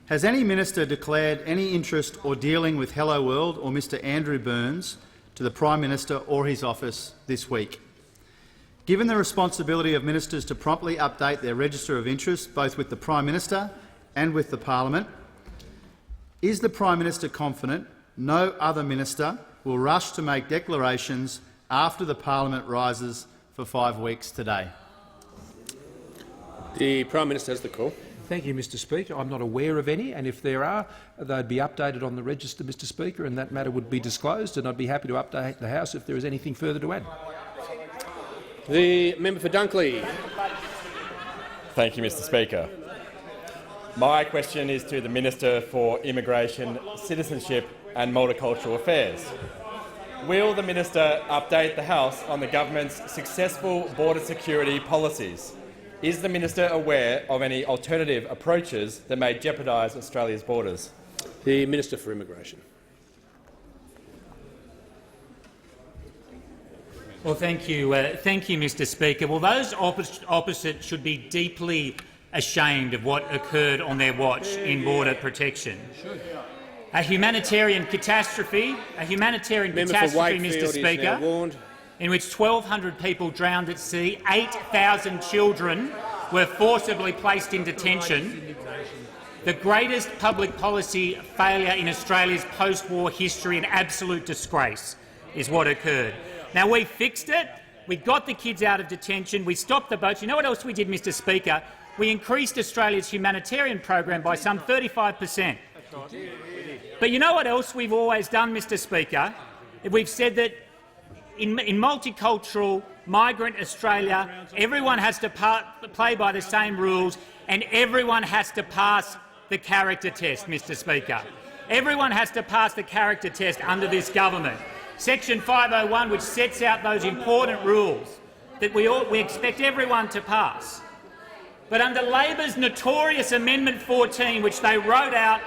Has any minister declared any interest or dealing with Hello World or Mr Andrew Burns to the Prime Minister or his office this week? Given the responsibility of ministers to promptly update their register of interest, both with the Prime Minister and with the Parliament, is the Prime Minister confident no other minister will rush to make declarations after the Parliament rises for 5 weeks today? The Prime Minister has the call. Thank you, Mr Speaker. I'm not aware of any, and if there are, they'd be updated on the register, Mr Speaker, and that matter would be disclosed, and I'd be happy to update the House if there is anything further to add. The member for Dunkley. Thank you, Mr Speaker. My question is to the Minister for Immigration, Citizenship and Multicultural Affairs. Will the Minister update the House on the government's successful border security policies? Is the Minister aware of any alternative approaches that may jeopardise Australia's borders? The Minister for Immigration. Well, thank you, Mr Speaker. Well, those opposite should be deeply ashamed of what occurred on their watch in border protection. A humanitarian catastrophe, Mr Speaker, in which 1,200 people drowned at sea, 8,000 children were forcibly placed in detention. The greatest public policy failure in Australia's post-war history, an absolute disgrace, is what occurred. Now, we fixed it. We got the kids out of detention. We stopped the boats. You know what else we did, Mr Speaker? We increased Australia's humanitarian program by some 35%. But you know what else we've always done, Mr Speaker? We've said that in multicultural migrant Australia, everyone has to play by the same rules and everyone has to pass the character test, Mr Speaker. Everyone has to pass the character test under this government. Section 501, which sets out those important rules that we expect everyone to pass. But under Labor's notorious Amendment 14, which they wrote out,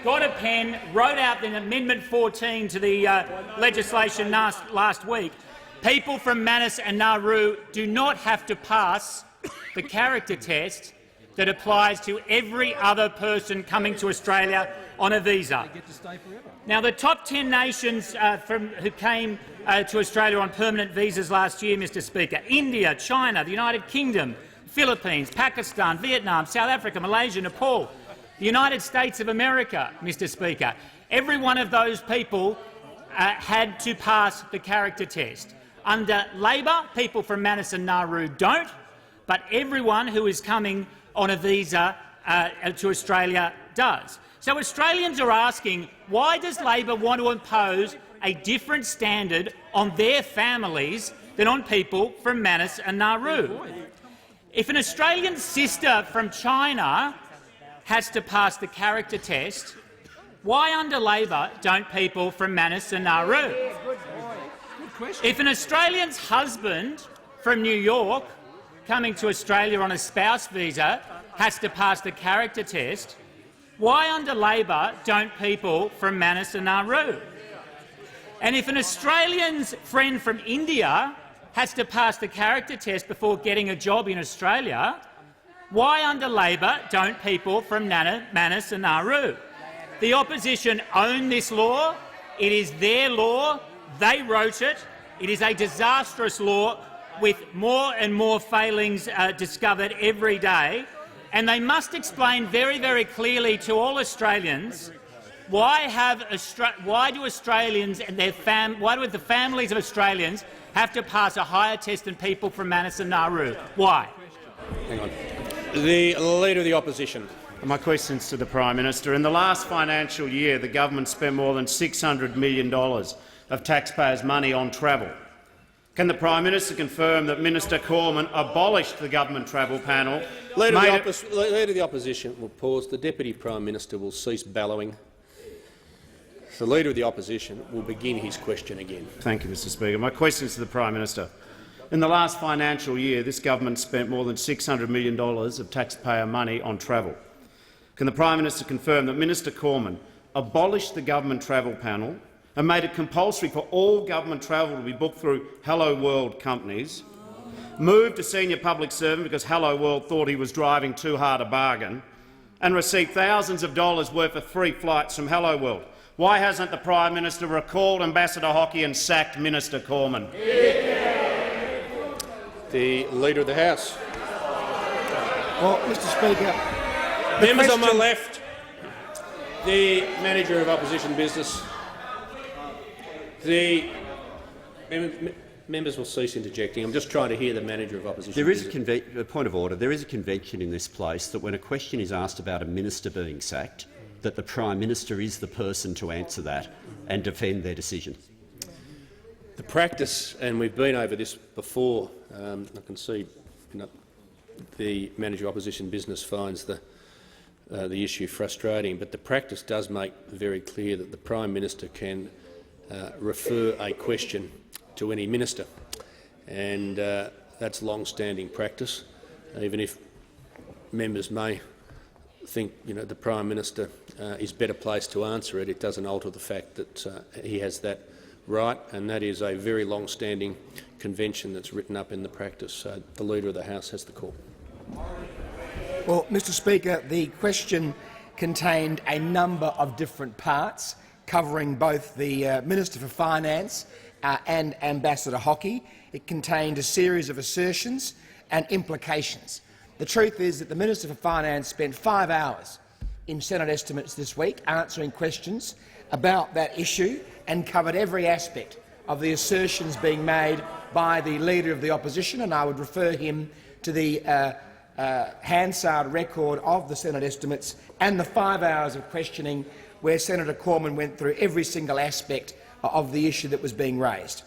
got a pen, wrote out the Amendment 14 to the legislation last week, people from Manus and Nauru do not have to pass the character test that applies to every other person coming to Australia on a visa. Now, the top 10 nations who came to Australia on permanent visas last year, Mr Speaker: India, China, the United Kingdom, Philippines, Pakistan, Vietnam, South Africa, Malaysia, Nepal, the United States of America, Mr Speaker. Every one of those people had to pass the character test. Under Labor, people from Manus and Nauru don't, but everyone who is coming on a visa to Australia does. So Australians are asking, why does Labor want to impose a different standard on their families than on people from Manus and Nauru? If an Australian sister from China has to pass the character test, why under Labor don't people from Manus and Nauru? If an Australian's husband from New York coming to Australia on a spouse visa has to pass the character test, why under Labor don't people from Manus and Nauru? And if an Australian's friend from India has to pass the character test before getting a job in Australia, why under Labor don't people from Manus and Nauru? The opposition own this law. It is their law. They wrote it. It is a disastrous law with more and more failings discovered every day. And they must explain very, very clearly to all Australians why do Australians and why do the families of Australians have to pass a higher test than people from Manus and Nauru? Why? Hang on. The Leader of the Opposition. My question is to the Prime Minister. In the last financial year, the government spent more than $600 million of taxpayers' money on travel. Can the Prime Minister confirm that Minister Cormann abolished the government travel panel? Leader of the Opposition will pause. The Deputy Prime Minister will cease bellowing. The Leader of the Opposition will begin his question again. Thank you, Mr Speaker. My question is to the Prime Minister. In the last financial year, this government spent more than $600 million of taxpayer money on travel. Can the Prime Minister confirm that Minister Cormann abolished the government travel panel and made it compulsory for all government travel to be booked through Hello World companies, moved a senior public servant because Hello World thought he was driving too hard a bargain, and received thousands of dollars worth of free flights from Hello World? Why hasn't the Prime Minister recalled Ambassador Hockey and sacked Minister Cormann? The Leader of the House. Well, Mr Speaker, members on my left, the Manager of Opposition Business. The members will cease interjecting. I'm just trying to hear the Manager of Opposition There is Business. a point of order. There is a convention in this place that when a question is asked about a minister being sacked, that the Prime Minister is the person to answer that and defend their decision. The practice, and we've been over this before, I can see the Manager of Opposition Business finds the issue frustrating, but the practice does make very clear that the Prime Minister can refer a question to any minister, and that's long-standing practice. Even if members may think the Prime Minister is better placed to answer it, it doesn't alter the fact that he has that right, and that is a very long-standing convention that's written up in the practice. So the Leader of the House has the call. Well, Mr Speaker, the question contained a number of different parts covering both the Minister for Finance and Ambassador Hockey. It contained a series of assertions and implications. The truth is that the Minister for Finance spent 5 hours in Senate estimates this week answering questions about that issue and covered every aspect of the assertions being made by the Leader of the Opposition, and I would refer him to the Hansard record of the Senate estimates and the 5 hours of questioning where Senator Cormann went through every single aspect of the issue that was being raised.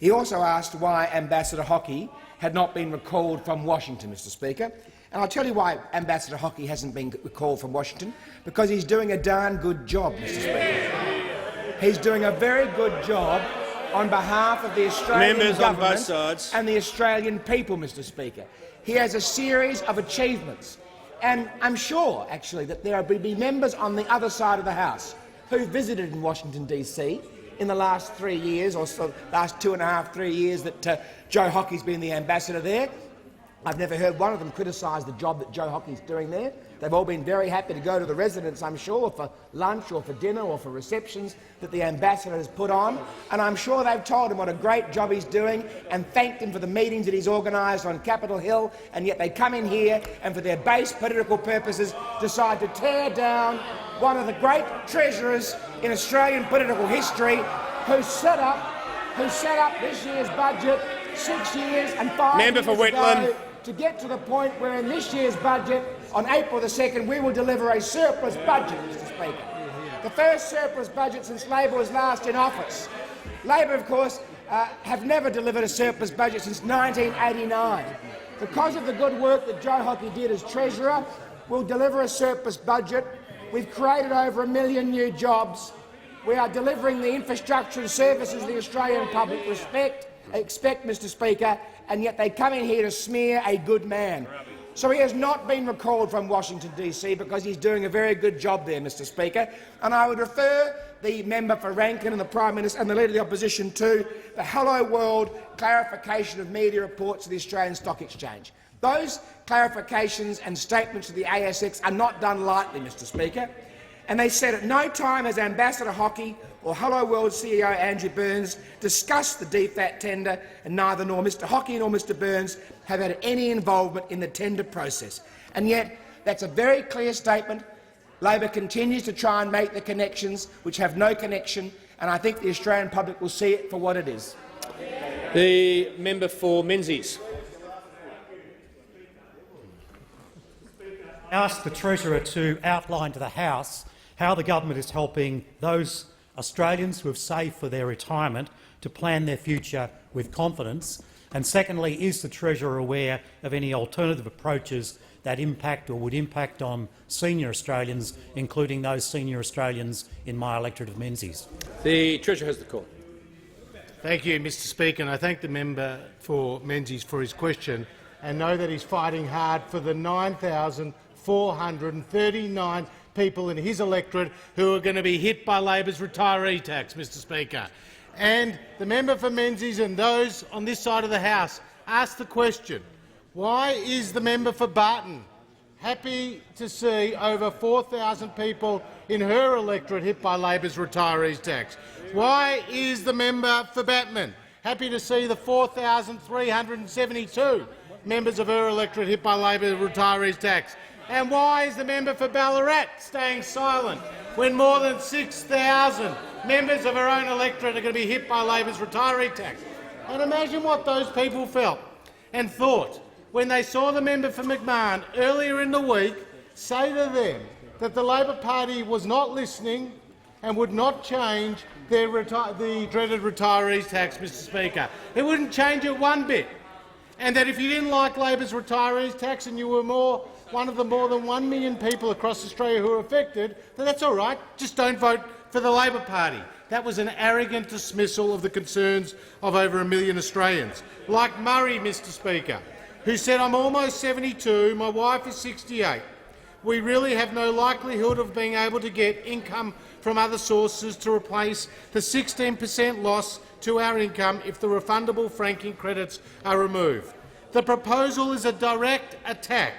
He also asked why Ambassador Hockey had not been recalled from Washington, Mr Speaker. And I'll tell you why Ambassador Hockey hasn't been recalled from Washington, because he's doing a darn good job, Mr Speaker. He's doing a very good job on behalf of the Australian government and the Australian people, Mr Speaker. He has a series of achievements, and I'm sure, actually, that there will be members on the other side of the House who visited in Washington, D.C. in the last 3 years, or so, last 2.5, 3 years that Joe Hockey's been the ambassador there. I've never heard one of them criticise the job that Joe Hockey's doing there. They've all been very happy to go to the residence, I'm sure, for lunch or for dinner or for receptions that the ambassador has put on, and I'm sure they've told him what a great job he's doing and thanked him for the meetings that he's organised on Capitol Hill, and yet they come in here and for their base political purposes decide to tear down one of the great treasurers in Australian political history who set up this year's budget 6 years and 5 years ago to get to the point where in this year's budget, on April the 2nd, we will deliver a surplus budget, Mr Speaker. The first surplus budget since Labor was last in office. Labor, of course, have never delivered a surplus budget since 1989. Because of the good work that Joe Hockey did as Treasurer, we'll deliver a surplus budget. We've created over 1 million new jobs. We are delivering the infrastructure and services the Australian public expect, Mr Speaker, and yet they come in here to smear a good man. So he has not been recalled from Washington, D.C. because he's doing a very good job there, Mr Speaker. And I would refer the member for Rankin and the Prime Minister and the Leader of the Opposition to the Hello World clarification of media reports of the Australian Stock Exchange. Those clarifications and statements to the ASX are not done lightly, Mr Speaker. And they said at no time has Ambassador Hockey or Hello World CEO Andrew Burns discussed the DFAT tender, and neither Mr Hockey nor Mr Burns have had any involvement in the tender process. And yet that's a very clear statement. Labor continues to try and make the connections which have no connection, and I think the Australian public will see it for what it is. The member for Menzies. I asked the Treasurer to outline to the House how the government is helping those Australians who have saved for their retirement to plan their future with confidence. And secondly, is the Treasurer aware of any alternative approaches that impact or would impact on senior Australians, including those senior Australians in my electorate of Menzies? The Treasurer has the call. Thank you, Mr Speaker, and I thank the member for Menzies for his question and know that he's fighting hard for the 9,439 people in his electorate who are going to be hit by Labor's retiree tax, Mr Speaker. And the member for Menzies and those on this side of the House asked the question, why is the member for Barton happy to see over 4,000 people in her electorate hit by Labor's retirees tax? Why is the member for Batman happy to see the 4,372 members of her electorate hit by Labor's retirees tax? And why is the member for Ballarat staying silent when more than 6,000 members of her own electorate are going to be hit by Labor's retiree tax? And imagine what those people felt and thought when they saw the member for McMahon earlier in the week say to them that the Labor Party was not listening and would not change the dreaded retirees tax, Mr Speaker. It wouldn't change it one bit. And that if you didn't like Labor's retirees tax and you were one of the more than 1 million people across Australia who are affected, then that's all right. Just don't vote for the Labor Party. That was an arrogant dismissal of the concerns of over 1 million Australians. Like Murray, Mr Speaker, who said, I'm almost 72, my wife is 68. We really have no likelihood of being able to get income from other sources to replace the 16% loss to our income if the refundable franking credits are removed. The proposal is a direct attack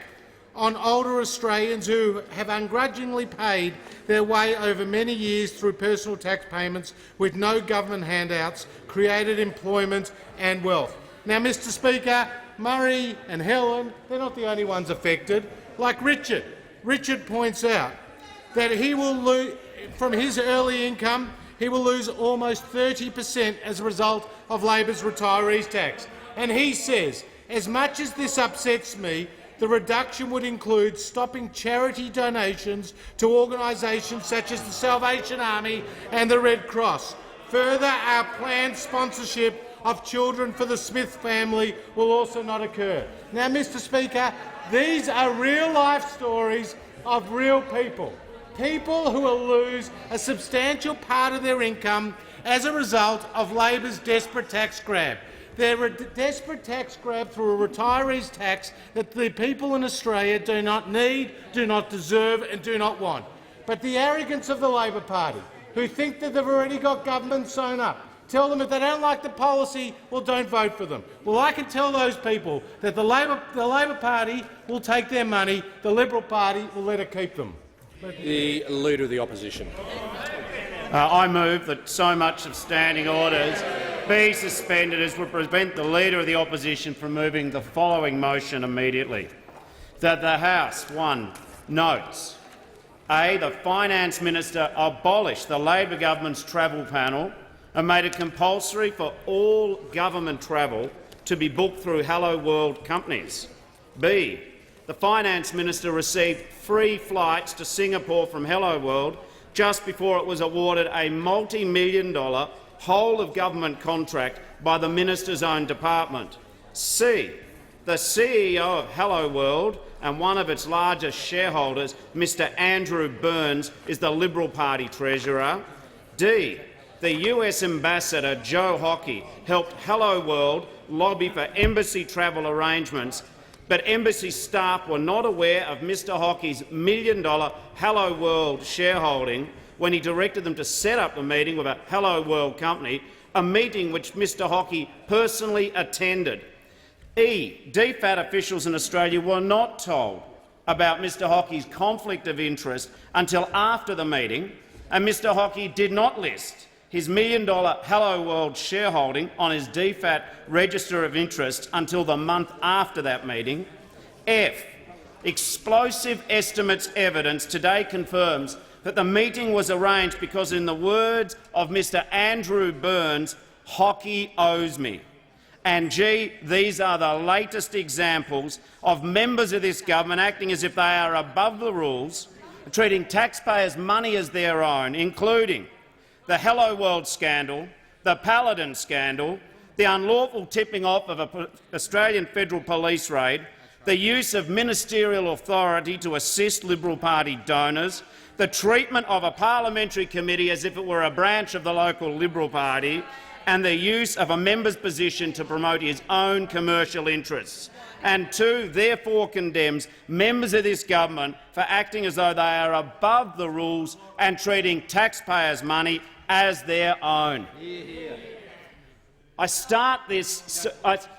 on older Australians who have ungrudgingly paid their way over many years through personal tax payments with no government handouts, created employment and wealth. Now, Mr Speaker, Murray and Helen, they're not the only ones affected. Like Richard. Richard points out that he will lose, from his early income, he will lose almost 30% as a result of Labor's retirees tax. And he says, as much as this upsets me, the reduction would include stopping charity donations to organisations such as the Salvation Army and the Red Cross. Further, our planned sponsorship of children for the Smith family will also not occur. Now, Mr Speaker, these are real-life stories of real people, people who will lose a substantial part of their income as a result of Labor's desperate tax grab. They're a desperate tax grab through a retirees tax that the people in Australia do not need, do not deserve and do not want. But the arrogance of the Labor Party, who think that they've already got government sewn up, tell them if they don't like the policy, well, don't vote for them. Well, I can tell those people that the Labor Party will take their money, the Liberal Party will let it keep them. The Leader of the Opposition. I move that so much of standing orders be suspended as would prevent the Leader of the Opposition from moving the following motion immediately. That the House, 1, notes A. The Finance Minister abolished the Labor government's travel panel and made it compulsory for all government travel to be booked through Hello World companies. B. The Finance Minister received free flights to Singapore from Hello World just before it was awarded a multi-million-dollar whole-of-government contract by the Minister's own department. C. The CEO of Hello World and one of its largest shareholders, Mr Andrew Burns, is the Liberal Party treasurer. D. The US Ambassador Joe Hockey helped Hello World lobby for embassy travel arrangements, but embassy staff were not aware of Mr Hockey's $1 million Hello World shareholding when he directed them to set up the meeting with a Hello World company, a meeting which Mr Hockey personally attended. E. DFAT officials in Australia were not told about Mr Hockey's conflict of interest until after the meeting, and Mr Hockey did not list his $1 million Hello World shareholding on his DFAT register of interest until the month after that meeting. F. Explosive estimates evidence today confirms that the meeting was arranged because, in the words of Mr Andrew Burns, Hockey owes me. And G. These are the latest examples of members of this government acting as if they are above the rules, treating taxpayers' money as their own, including the Hello World scandal, the Paladin scandal, the unlawful tipping off of an Australian Federal Police raid, the use of ministerial authority to assist Liberal Party donors, the treatment of a parliamentary committee as if it were a branch of the local Liberal Party, and the use of a member's position to promote his own commercial interests. And 2, therefore condemns members of this government for acting as though they are above the rules and treating taxpayers' money as their own. I start this.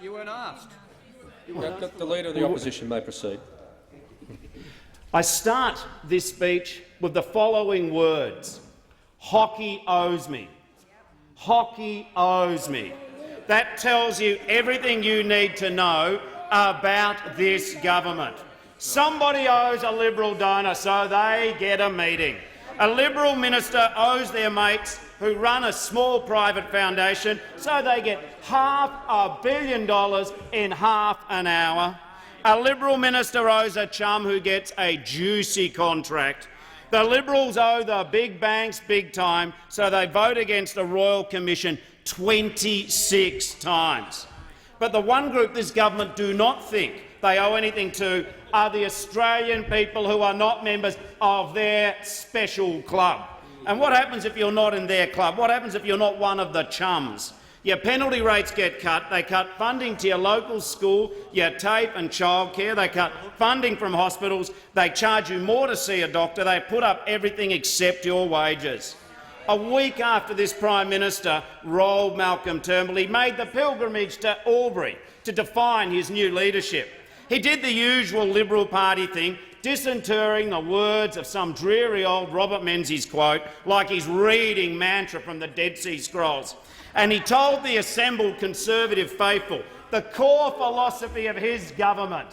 You weren't asked. The Leader of the Opposition may proceed. I start this speech with the following words: Hockey owes me. Hockey owes me. That tells you everything you need to know about this government. Somebody owes a Liberal donor, so they get a meeting. A Liberal minister owes their mates who run a small private foundation, so they get $500 million in half an hour. A Liberal minister owes a chum who gets a juicy contract. The Liberals owe the big banks big time, so they vote against a Royal Commission 26 times. But the one group this government do not think they owe anything to are the Australian people who are not members of their special club. And what happens if you're not in their club? What happens if you're not one of the chums? Your penalty rates get cut, they cut funding to your local school, your TAFE and childcare, they cut funding from hospitals, they charge you more to see a doctor, they put up everything except your wages. A week after this Prime Minister rolled Malcolm Turnbull, he made the pilgrimage to Albury to define his new leadership. He did the usual Liberal Party thing, disinterring the words of some dreary old Robert Menzies quote like he's reading mantra from the Dead Sea Scrolls. And he told the assembled Conservative faithful the core philosophy of his government.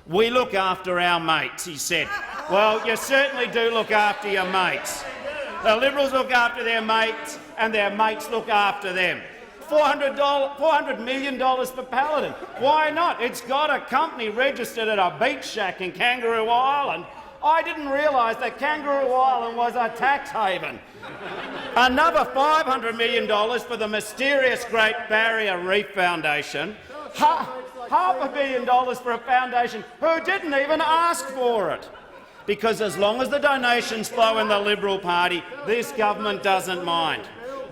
We look after our mates, he said. Well, you certainly do look after your mates. The Liberals look after their mates and their mates look after them. $400 million for Paladin. Why not? It's got a company registered at a beach shack in Kangaroo Island. I didn't realise that Kangaroo Island was a tax haven. Another $500 million for the mysterious Great Barrier Reef Foundation. $500 million for a foundation who didn't even ask for it. Because as long as the donations flow in the Liberal Party, this government doesn't mind.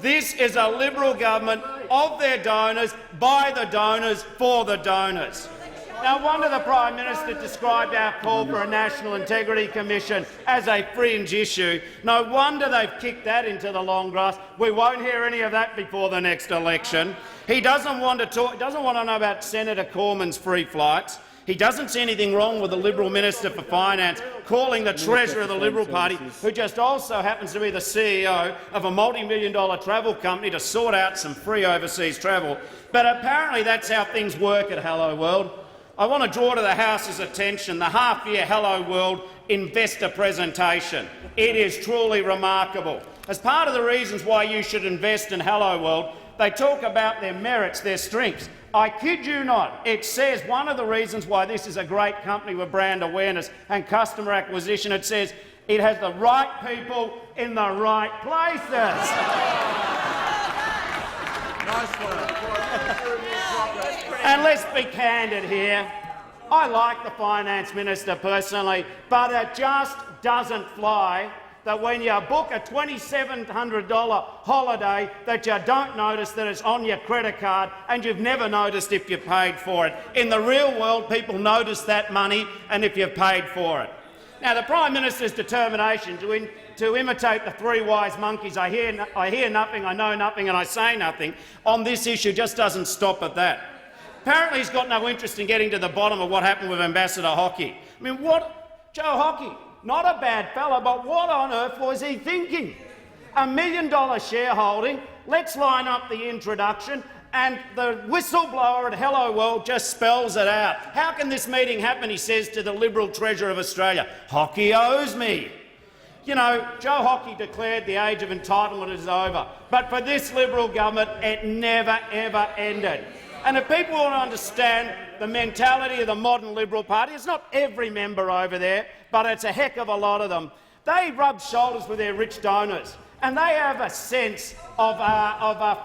This is a Liberal government of their donors, by the donors, for the donors. No wonder the Prime Minister described our call for a National Integrity Commission as a fringe issue. No wonder they've kicked that into the long grass. We won't hear any of that before the next election. He doesn't want to talk. He doesn't want to know about Senator Cormann's free flights. He doesn't see anything wrong with the Liberal Minister for Finance calling the Treasurer of the Liberal Party, who just also happens to be the CEO of a multi-million-dollar travel company, to sort out some free overseas travel. But apparently that's how things work at Hello World. I want to draw to the House's attention the half-year Hello World investor presentation. It is truly remarkable. As part of the reasons why you should invest in Hello World, they talk about their merits, their strengths. I kid you not, it says one of the reasons why this is a great company with brand awareness and customer acquisition, it says it has the right people in the right places. And let's be candid here. I like the Finance Minister personally, but it just doesn't fly that when you book a $2,700 holiday that you don't notice that it's on your credit card and you've never noticed if you paid for it. In the real world, people notice that money and if you've paid for it. Now, the Prime Minister's determination to imitate the three wise monkeys, I hear nothing, I know nothing and I say nothing, on this issue just doesn't stop at that. Apparently he's got no interest in getting to the bottom of what happened with Ambassador Hockey. I mean, Joe Hockey, not a bad fellow, but what on earth was he thinking? $1 million shareholding, let's line up the introduction, and the whistleblower at Hello World just spells it out. How can this meeting happen, he says to the Liberal Treasurer of Australia? Hockey owes me. You know, Joe Hockey declared the age of entitlement is over, but for this Liberal government it never ever ended. And if people want to understand the mentality of the modern Liberal Party, it's not every member over there, but it's a heck of a lot of them. They rub shoulders with their rich donors, and they have a sense of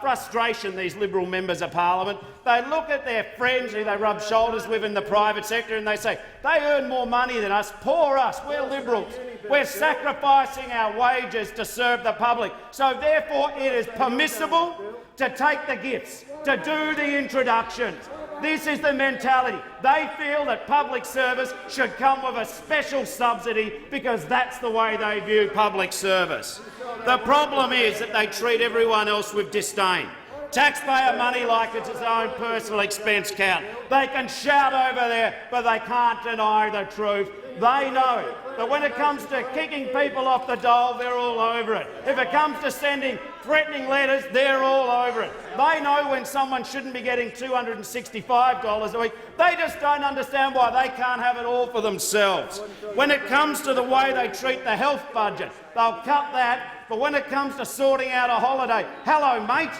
frustration, these Liberal members of Parliament. They look at their friends who they rub shoulders with in the private sector and they say, they earn more money than us, poor us, we're Liberals. We're sacrificing our wages to serve the public. So therefore it is permissible to take the gifts, to do the introductions. This is the mentality. They feel that public service should come with a special subsidy because that's the way they view public service. The problem is that they treat everyone else with disdain. Taxpayer money like it's its own personal expense account. They can shout over there, but they can't deny the truth. They know that when it comes to kicking people off the dole, they're all over it. If it comes to sending threatening letters, they're all over it. They know when someone shouldn't be getting $265 a week. They just don't understand why they can't have it all for themselves. When it comes to the way they treat the health budget, they'll cut that. But when it comes to sorting out a holiday, hello, mate.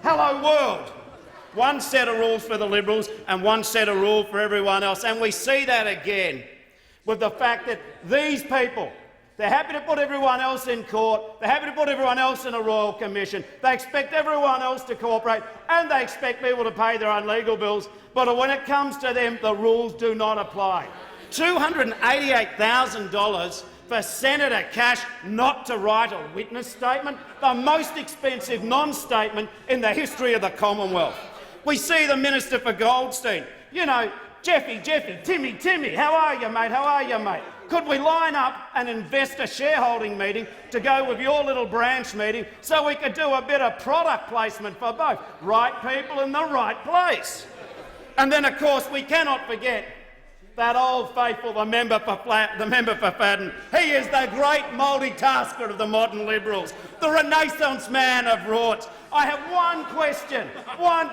Hello, world. One set of rules for the Liberals and one set of rules for everyone else. And we see that again with the fact that these people, they're happy to put everyone else in court, they're happy to put everyone else in a royal commission, they expect everyone else to cooperate, and they expect people to pay their own legal bills, but when it comes to them, the rules do not apply. $288,000 for Senator Cash not to write a witness statement, the most expensive non-statement in the history of the Commonwealth. We see the Minister for Goldstein, you know, Jeffy, Timmy, how are you, mate? How are you, mate? Could we line up an investor shareholding meeting to go with your little branch meeting so we could do a bit of product placement for both? Right people in the right place. And then, of course, we cannot forget that old faithful, the member for Fadden. He is the great multitasker of the modern Liberals, the Renaissance man of rorts. I have one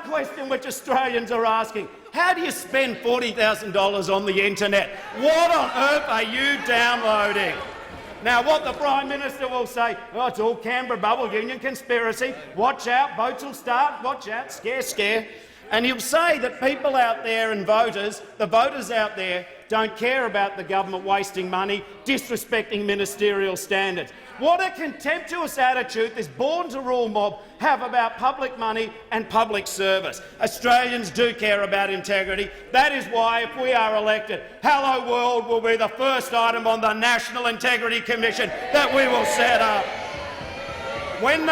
question which Australians are asking. How do you spend $40,000 on the internet? What on earth are you downloading? Now, what the Prime Minister will say, oh, it's all Canberra bubble union conspiracy, watch out, votes will start, watch out, scare, scare. And he'll say that people out there and voters, the voters out there, don't care about the government wasting money, disrespecting ministerial standards. What a contemptuous attitude this born-to-rule mob have about public money and public service. Australians do care about integrity. That is why, if we are elected, Hello World will be the first item on the National Integrity Commission that we will set up. When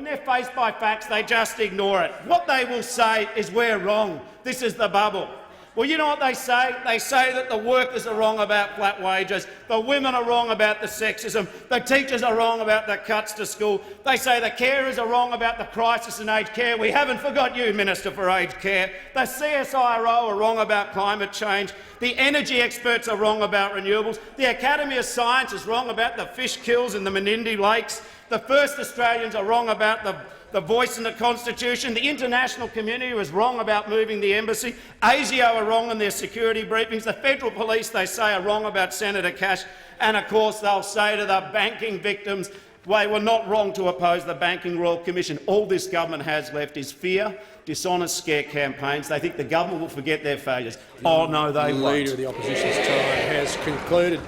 they're faced by facts, they just ignore it. What they will say is we're wrong. This is the bubble. Well, you know what they say? They say that the workers are wrong about flat wages, the women are wrong about the sexism, the teachers are wrong about the cuts to school. They say the carers are wrong about the crisis in aged care. We haven't forgot you, Minister for Aged Care. The CSIRO are wrong about climate change. The energy experts are wrong about renewables. The Academy of Science is wrong about the fish kills in the Menindee Lakes. The First Australians are wrong about the voice in the Constitution. The international community was wrong about moving the embassy. ASIO are wrong in their security briefings. The federal police, they say, are wrong about Senator Cash. And, of course, they'll say to the banking victims, they were not wrong to oppose the Banking Royal Commission. All this government has left is fear, dishonest scare campaigns. They think the government will forget their failures. Oh, no, they won't. The Leader of the Opposition's time has concluded.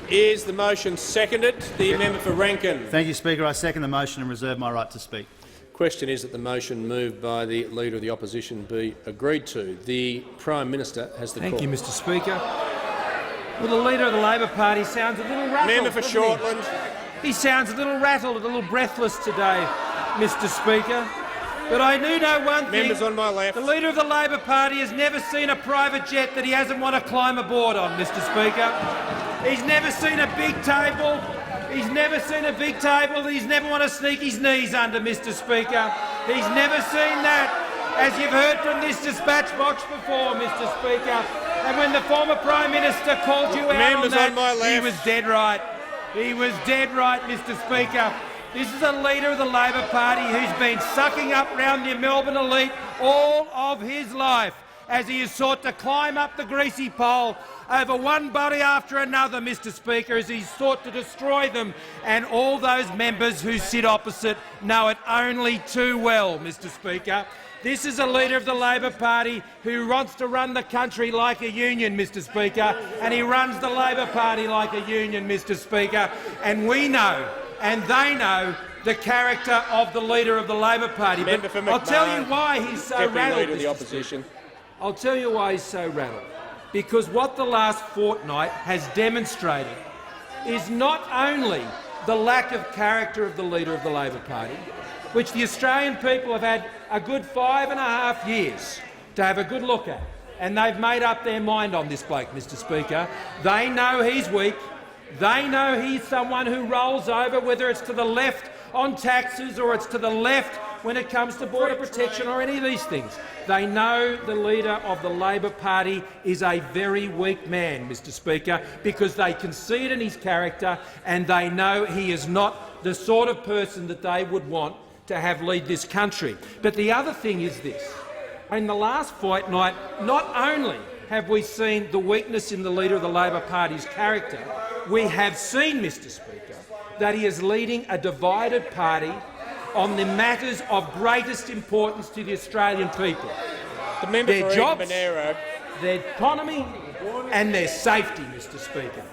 Is the motion seconded? The member for Rankin. Thank you, Speaker. I second the motion and reserve my right to speak. The question is that the motion moved by the Leader of the Opposition be agreed to. The Prime Minister has the call. Thank you, Mr Speaker. Well, the Leader of the Labor Party sounds a little rattled. Member for Shortland. He sounds a little rattled, a little breathless today, Mr Speaker. But I do know one thing. Members on my left. The Leader of the Labor Party has never seen a private jet that he hasn't wanted to climb aboard on, Mr Speaker. He's never seen a big table. He's never seen a big table. He's never wanted to sneak his knees under, Mr Speaker. He's never seen that, as you've heard from this dispatch box before, Mr Speaker. And when the former Prime Minister called you out on that, he was dead right. He was dead right, Mr Speaker. This is a Leader of the Labor Party who's been sucking up round the Melbourne elite all of his life as he has sought to climb up the greasy pole over one body after another, Mr Speaker, as he's sought to destroy them, and all those members who sit opposite know it only too well, Mr Speaker. This is a Leader of the Labor Party who wants to run the country like a union, Mr Speaker, and he runs the Labor Party like a union, Mr Speaker, and we know, and they know, the character of the Leader of the Labor Party. But I'll tell you why he's so rattled, Leader of the Opposition. I'll tell you why he's so rattled. Because what the last fortnight has demonstrated is not only the lack of character of the Leader of the Labor Party, which the Australian people have had a good 5.5 years to have a good look at, and they've made up their mind on this bloke, Mr Speaker. They know he's weak. They know he's someone who rolls over, whether it's to the left on taxes or it's to the left when it comes to border protection or any of these things. They know the Leader of the Labor Party is a very weak man, Mr Speaker, because they can see it in his character and they know he is not the sort of person that they would want to have lead this country. But the other thing is this. In the last fortnight, not only have we seen the weakness in the Leader of the Labor Party's character, we have seen, Mr Speaker, that he is leading a divided party on the matters of greatest importance to the Australian people. Their jobs, their economy and their safety, Mr Speaker.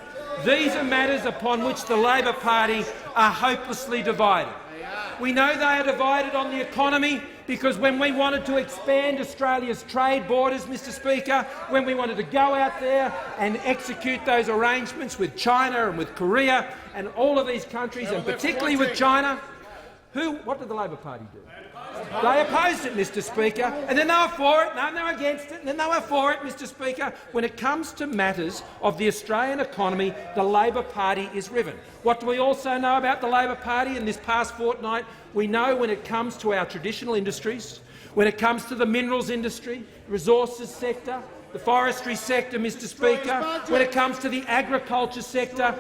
These are matters upon which the Labor Party are hopelessly divided. We know they are divided on the economy because when we wanted to expand Australia's trade borders, Mr Speaker, when we wanted to go out there and execute those arrangements with China and with Korea and all of these countries, and particularly with China, what did the Labor Party do? They opposed it, Mr Speaker, and then they were for it, and then they were against it, and then they were for it, Mr Speaker. When it comes to matters of the Australian economy, the Labor Party is riven. What do we also know about the Labor Party in this past fortnight? We know when it comes to our traditional industries, when it comes to the minerals industry, resources sector, the forestry sector, Mr Speaker, when it comes to the agriculture sector,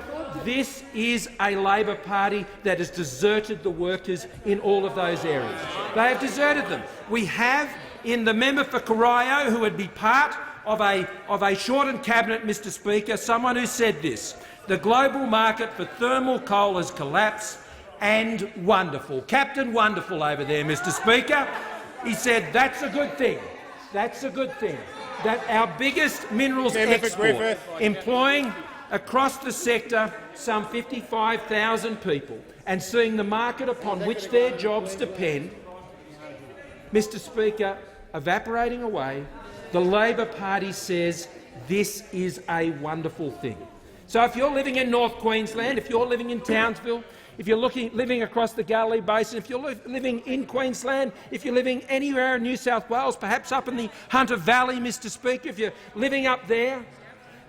this is a Labor Party that has deserted the workers in all of those areas. They have deserted them. We have, in the member for Corio, who would be part of a shortened cabinet, Mr Speaker, someone who said this. The global market for thermal coal has collapsed, and wonderful. Captain Wonderful over there, Mr Speaker. He said that's a good thing. That's a good thing. That our biggest minerals export, employing across the sector some 55,000 people and seeing the market upon which their jobs depend, Mr Speaker, evaporating away, the Labor Party says this is a wonderful thing. So if you're living in North Queensland, if you're living in Townsville, if you're living across the Galilee Basin, if you're living in Queensland, if you're living anywhere in New South Wales, perhaps up in the Hunter Valley, Mr Speaker, if you're living up there,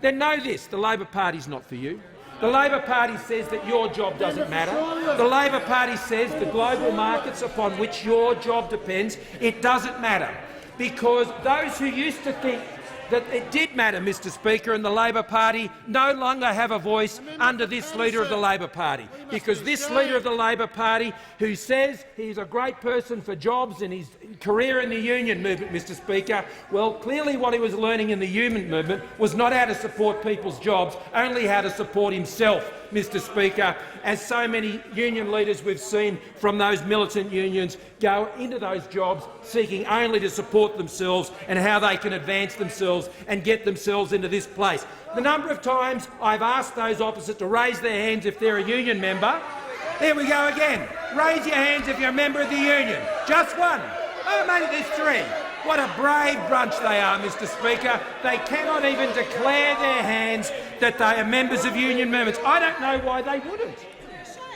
then know this, the Labor Party's not for you. The Labor Party says that your job doesn't matter. The Labor Party says the global markets upon which your job depends, it doesn't matter. Because those who used to think that it did matter, Mr Speaker, and the Labor Party no longer have a voice under this Leader of the Labor Party, because this Leader of the Labor Party, who says he's a great person for jobs and his career in the union movement, Mr Speaker, well, clearly what he was learning in the union movement was not how to support people's jobs, only how to support himself, Mr Speaker, as so many union leaders we've seen from those militant unions go into those jobs seeking only to support themselves and how they can advance themselves and get themselves into this place. The number of times I've asked those opposite to raise their hands if they're a union member. There we go again. Raise your hands if you're a member of the union. Just one. Oh, maybe there's three. What a brave bunch they are, Mr Speaker. They cannot even declare their hands that they are members of union movements. I don't know why they wouldn't.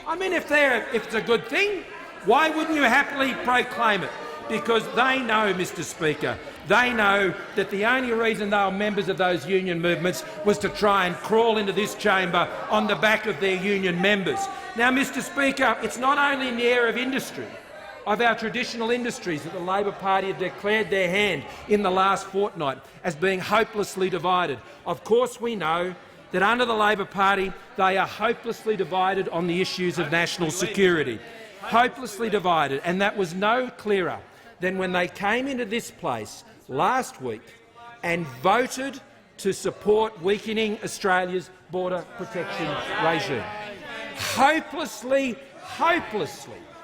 I mean, if it's a good thing, why wouldn't you happily proclaim it? Because they know, Mr Speaker, they know that the only reason they were members of those union movements was to try and crawl into this chamber on the back of their union members. Now, Mr Speaker, it's not only in the area of industry, of our traditional industries, that the Labor Party have declared their hand in the last fortnight as being hopelessly divided. Of course we know that under the Labor Party they are hopelessly divided on the issues of national security. Hopelessly divided, and that was no clearer than when they came into this place last week and voted to support weakening Australia's border protection regime. Hopelessly,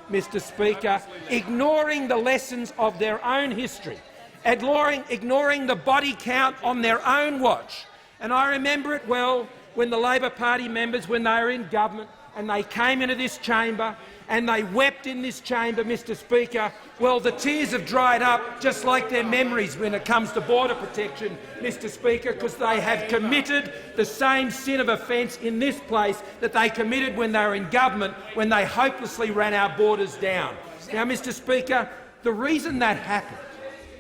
Mr Speaker, ignoring the lessons of their own history, ignoring the body count on their own watch. And I remember it well when the Labor Party members, when they were in government and they came into this chamber and they wept in this chamber, Mr Speaker, well, the tears have dried up just like their memories when it comes to border protection, Mr Speaker, because they have committed the same sin of offence in this place that they committed when they were in government, when they hopelessly ran our borders down. Now, Mr Speaker, the reason that happened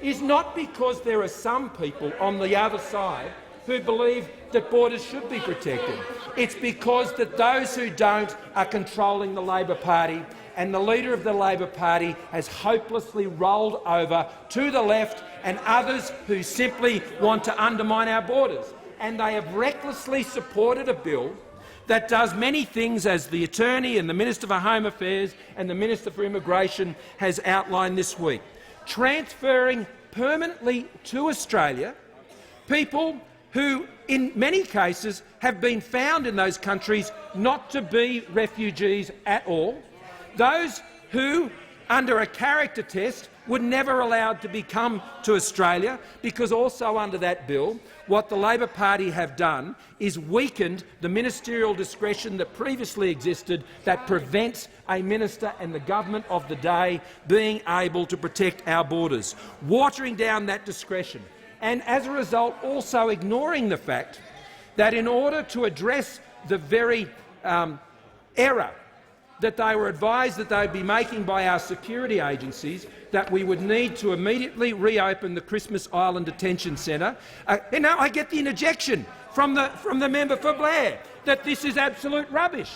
is not because there are some people on the other side who believe that borders should be protected. It's because that those who don't are controlling the Labor Party, and the Leader of the Labor Party has hopelessly rolled over to the left and others who simply want to undermine our borders. And they have recklessly supported a bill that does many things, as the Attorney and the Minister for Home Affairs and the Minister for Immigration has outlined this week, transferring permanently to Australia people who, in many cases, have been found in those countries not to be refugees at all, those who, under a character test, were never allowed to come to Australia, because also under that bill, what the Labor Party have done is weakened the ministerial discretion that previously existed that prevents a minister and the government of the day being able to protect our borders, watering down that discretion, and as a result also ignoring the fact that in order to address the very error that they were advised that they would be making by our security agencies, that we would need to immediately reopen the Christmas Island Detention Centre. And now I get the interjection from the member for Blair that this is absolute rubbish.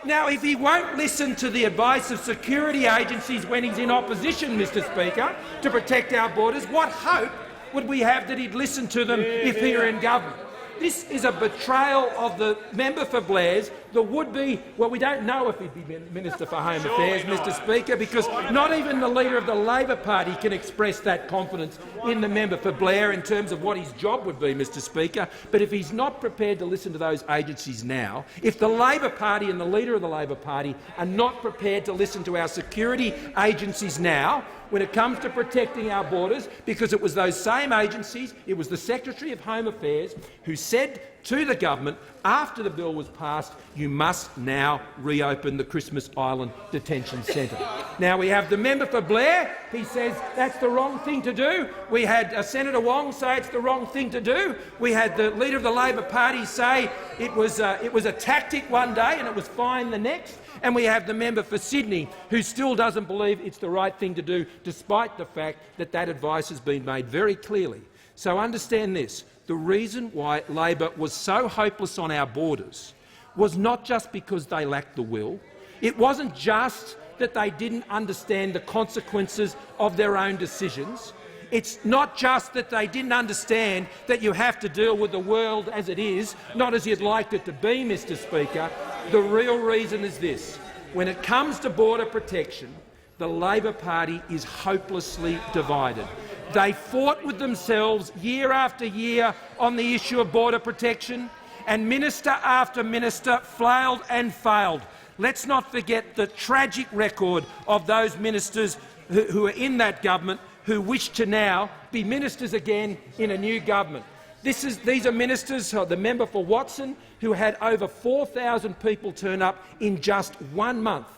Now, if he won't listen to the advice of security agencies when he's in opposition, Mr Speaker, to protect our borders, what hope would we have that he'd listen to them if he were in government? This is a betrayal of the member for Blair's, the would-be— well, we don't know if he'd be Minister for Home Affairs, Mr Speaker, because not even the Leader of the Labor Party can express that confidence in the member for Blair in terms of what his job would be, Mr Speaker. But if he's not prepared to listen to those agencies now, if the Labor Party and the Leader of the Labor Party are not prepared to listen to our security agencies now, when it comes to protecting our borders, because it was those same agencies, it was the Secretary of Home Affairs who said to the government after the bill was passed, you must now reopen the Christmas Island Detention Centre. Now we have the member for Blair. He says that's the wrong thing to do. We had Senator Wong say it's the wrong thing to do. We had the Leader of the Labor Party say it was a tactic one day and it was fine the next. And we have the member for Sydney who still doesn't believe it's the right thing to do, despite the fact that that advice has been made very clearly. So understand this. The reason why Labor was so hopeless on our borders was not just because they lacked the will. It wasn't just that they didn't understand the consequences of their own decisions. It's not just that they didn't understand that you have to deal with the world as it is, not as you'd like it to be, Mr Speaker. The real reason is this. When it comes to border protection, the Labor Party is hopelessly divided. They fought with themselves year after year on the issue of border protection, and minister after minister flailed and failed. Let's not forget the tragic record of those ministers who are in that government who wish to now be ministers again in a new government. These are ministers, the member for Watson, who had over 4,000 people turn up in just 1 month.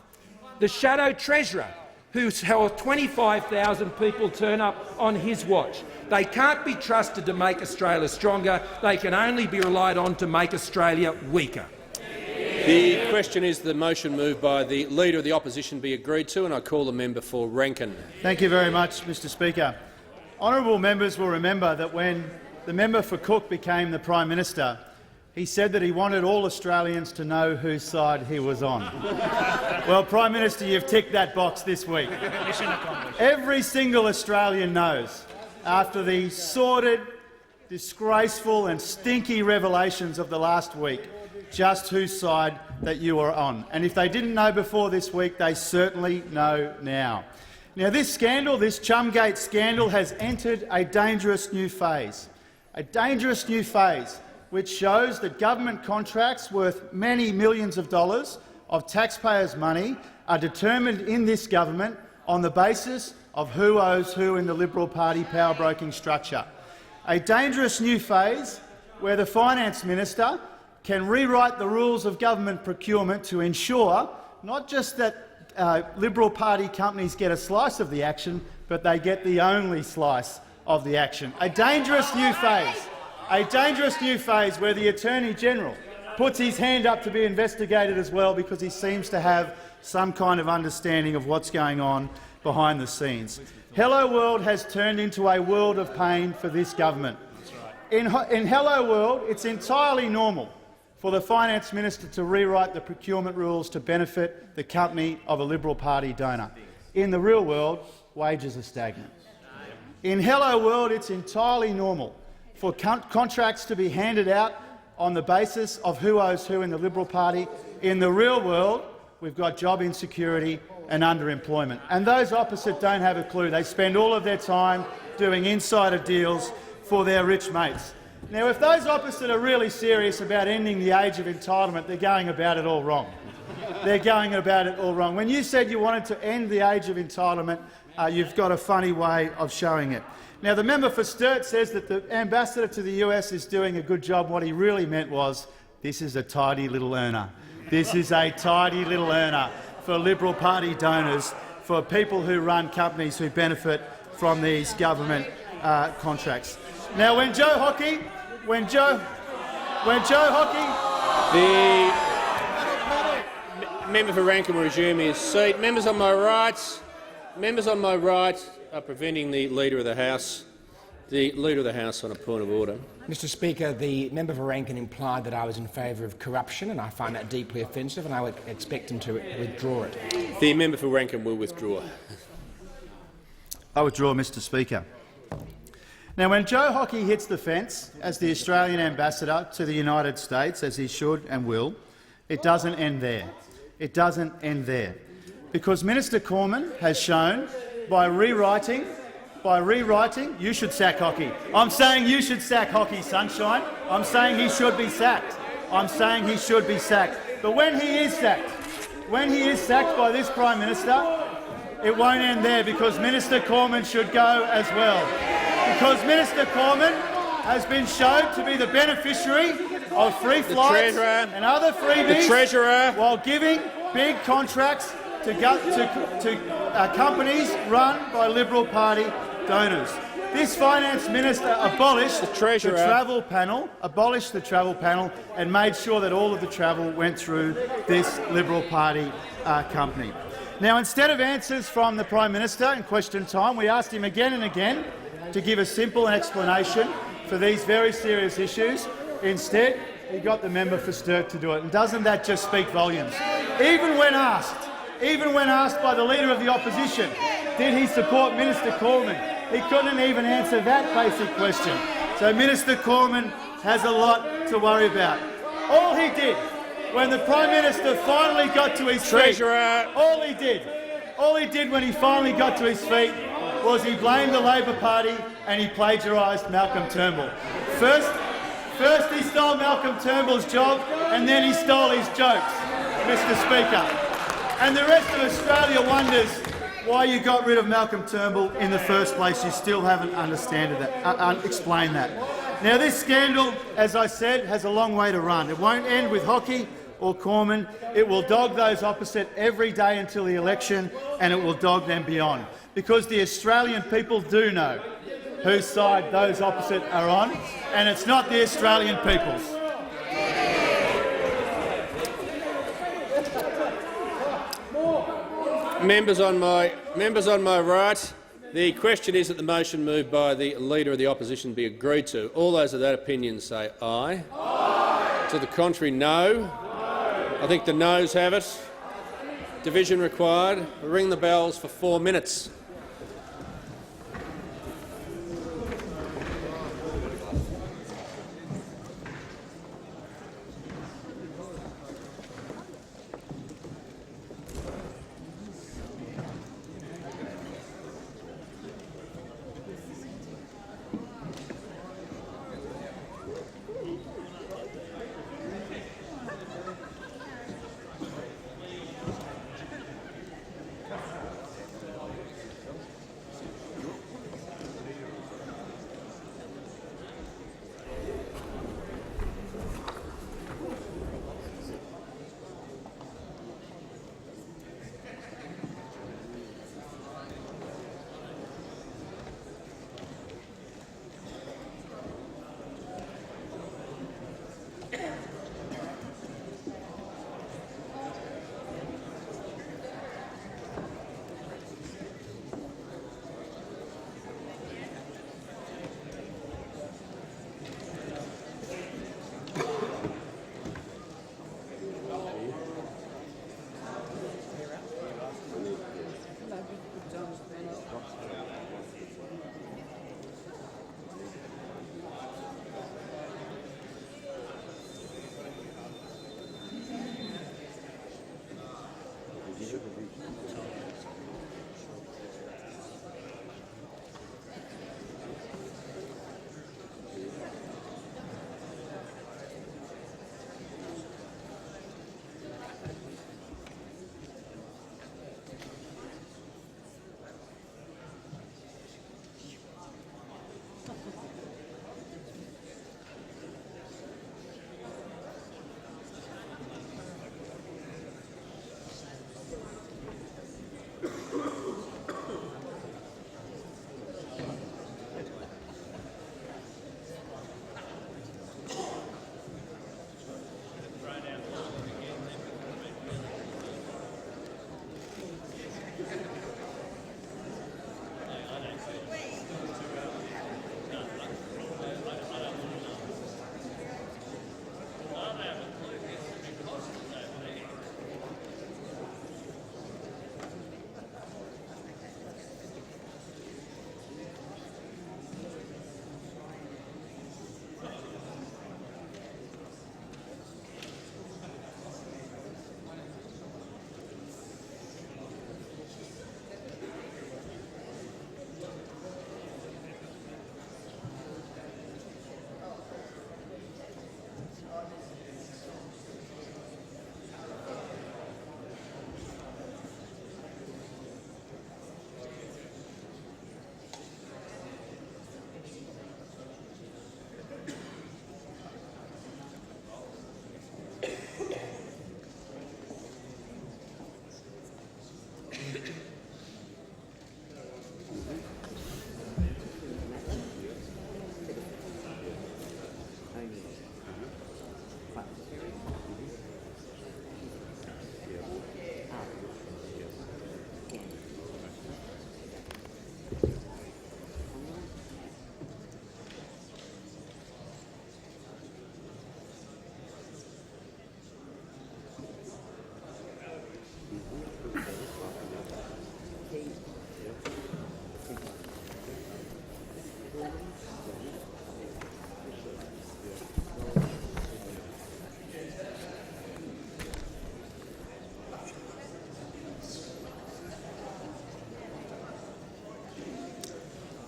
The Shadow Treasurer, who saw 25,000 people turn up on his watch. They can't be trusted to make Australia stronger. They can only be relied on to make Australia weaker. The question is the motion moved by the Leader of the Opposition be agreed to, and I call the member for Rankin. Thank you very much, Mr Speaker. Honourable members will remember that when the member for Cook became the Prime Minister, he said that he wanted all Australians to know whose side he was on. Well, Prime Minister, you've ticked that box this week. Every single Australian knows, after the sordid, disgraceful and stinky revelations of the last week, just whose side that you are on. And if they didn't know before this week, they certainly know now. Now, this scandal, this Chum-gate scandal, has entered a dangerous new phase. A dangerous new phase which shows that government contracts worth many millions of dollars of taxpayers' money are determined in this government on the basis of who owes who in the Liberal Party power-broking structure. A dangerous new phase where the Finance Minister can rewrite the rules of government procurement to ensure not just that Liberal Party companies get a slice of the action, but they get the only slice of the action. A dangerous new phase. A dangerous new phase where the Attorney-General puts his hand up to be investigated as well because he seems to have some kind of understanding of what's going on behind the scenes. Hello World has turned into a world of pain for this government. In Hello World, it's entirely normal for the Finance Minister to rewrite the procurement rules to benefit the company of a Liberal Party donor. In the real world, wages are stagnant. In Hello World, it's entirely normal for contracts to be handed out on the basis of who owes who in the Liberal Party. In the real world, we've got job insecurity and underemployment. And those opposite don't have a clue. They spend all of their time doing insider deals for their rich mates. Now, if those opposite are really serious about ending the age of entitlement, they're going about it all wrong. They're going about it all wrong. When you said you wanted to end the age of entitlement, you've got a funny way of showing it. Now, the member for Sturt says that the ambassador to the US is doing a good job. What he really meant was, this is a tidy little earner. This is a tidy little earner for Liberal Party donors, for people who run companies who benefit from these government contracts. Now, when Joe Hockey, the member for Rankin will resume his seat. Members on my right are preventing the Leader of the House. The Leader of the House on a point of order. Mr Speaker, the member for Rankin implied that I was in favour of corruption, and I find that deeply offensive, and I would expect him to withdraw it. The member for Rankin will withdraw. I withdraw, Mr Speaker. Now, when Joe Hockey hits the fence as the Australian ambassador to the United States, as he should and will, It doesn't end there. It doesn't end there. Because Minister Cormann has shown by rewriting, you should sack Hockey. I'm saying you should sack Hockey, Sunshine. I'm saying he should be sacked. I'm saying he should be sacked. But when he is sacked by this Prime Minister, it won't end there, because Minister Cormann should go as well. Because Minister Cormann has been shown to be the beneficiary of free flights and other freebies while giving big contracts to companies run by Liberal Party donors. This Finance Minister abolished the travel panel, and made sure that all of the travel went through this Liberal Party company. Now, instead of answers from the Prime Minister in question time, we asked him again and again to give a simple explanation for these very serious issues. Instead, he got the member for Sturt to do it. And doesn't that just speak volumes? Even when asked by the Leader of the Opposition, did he support Minister Cormann, he couldn't even answer that basic question. So Minister Cormann has a lot to worry about. All he did, when the Prime Minister finally got to his feet, all he did when he finally got to his feet was he blamed the Labor Party and he plagiarised Malcolm Turnbull. First he stole Malcolm Turnbull's job and then he stole his jokes, Mr Speaker. And the rest of Australia wonders why you got rid of Malcolm Turnbull in the first place. You still haven't explained that. Now, this scandal, as I said, has a long way to run. It won't end with Hockey or Cormann. It will dog those opposite every day until the election, and it will dog them beyond. Because the Australian people do know whose side those opposite are on, and it's not the Australian people's. Members on my right, the question is that the motion moved by the Leader of the Opposition be agreed to. All those of that opinion say aye. Aye. To the contrary, no. I think the noes have it. Division required. Ring the bells for 4 minutes.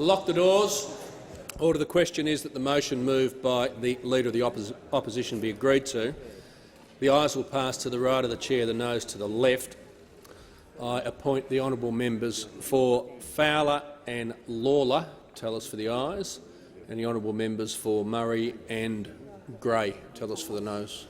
Lock the doors. Order. The question is that the motion moved by the Leader of the Opposition be agreed to. The ayes will pass to the right of the chair, the noes to the left. I appoint the honourable members for Fowler and Lawler, tell us for the ayes, and the honourable members for Murray and Gray, tell us for the noes.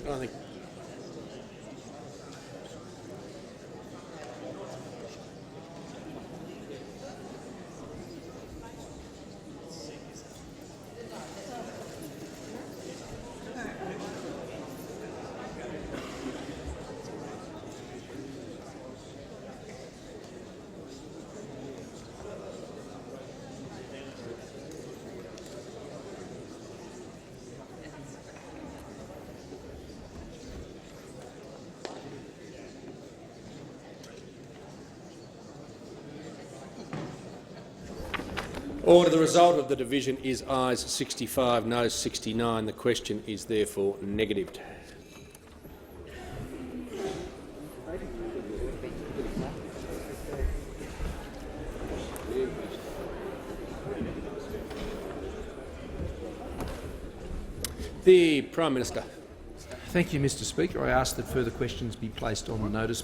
I think. Order. The result of the division is ayes 65, noes 69. The question is therefore negatived. The Prime Minister. Thank you, Mr Speaker. I ask that further questions be placed on the notice.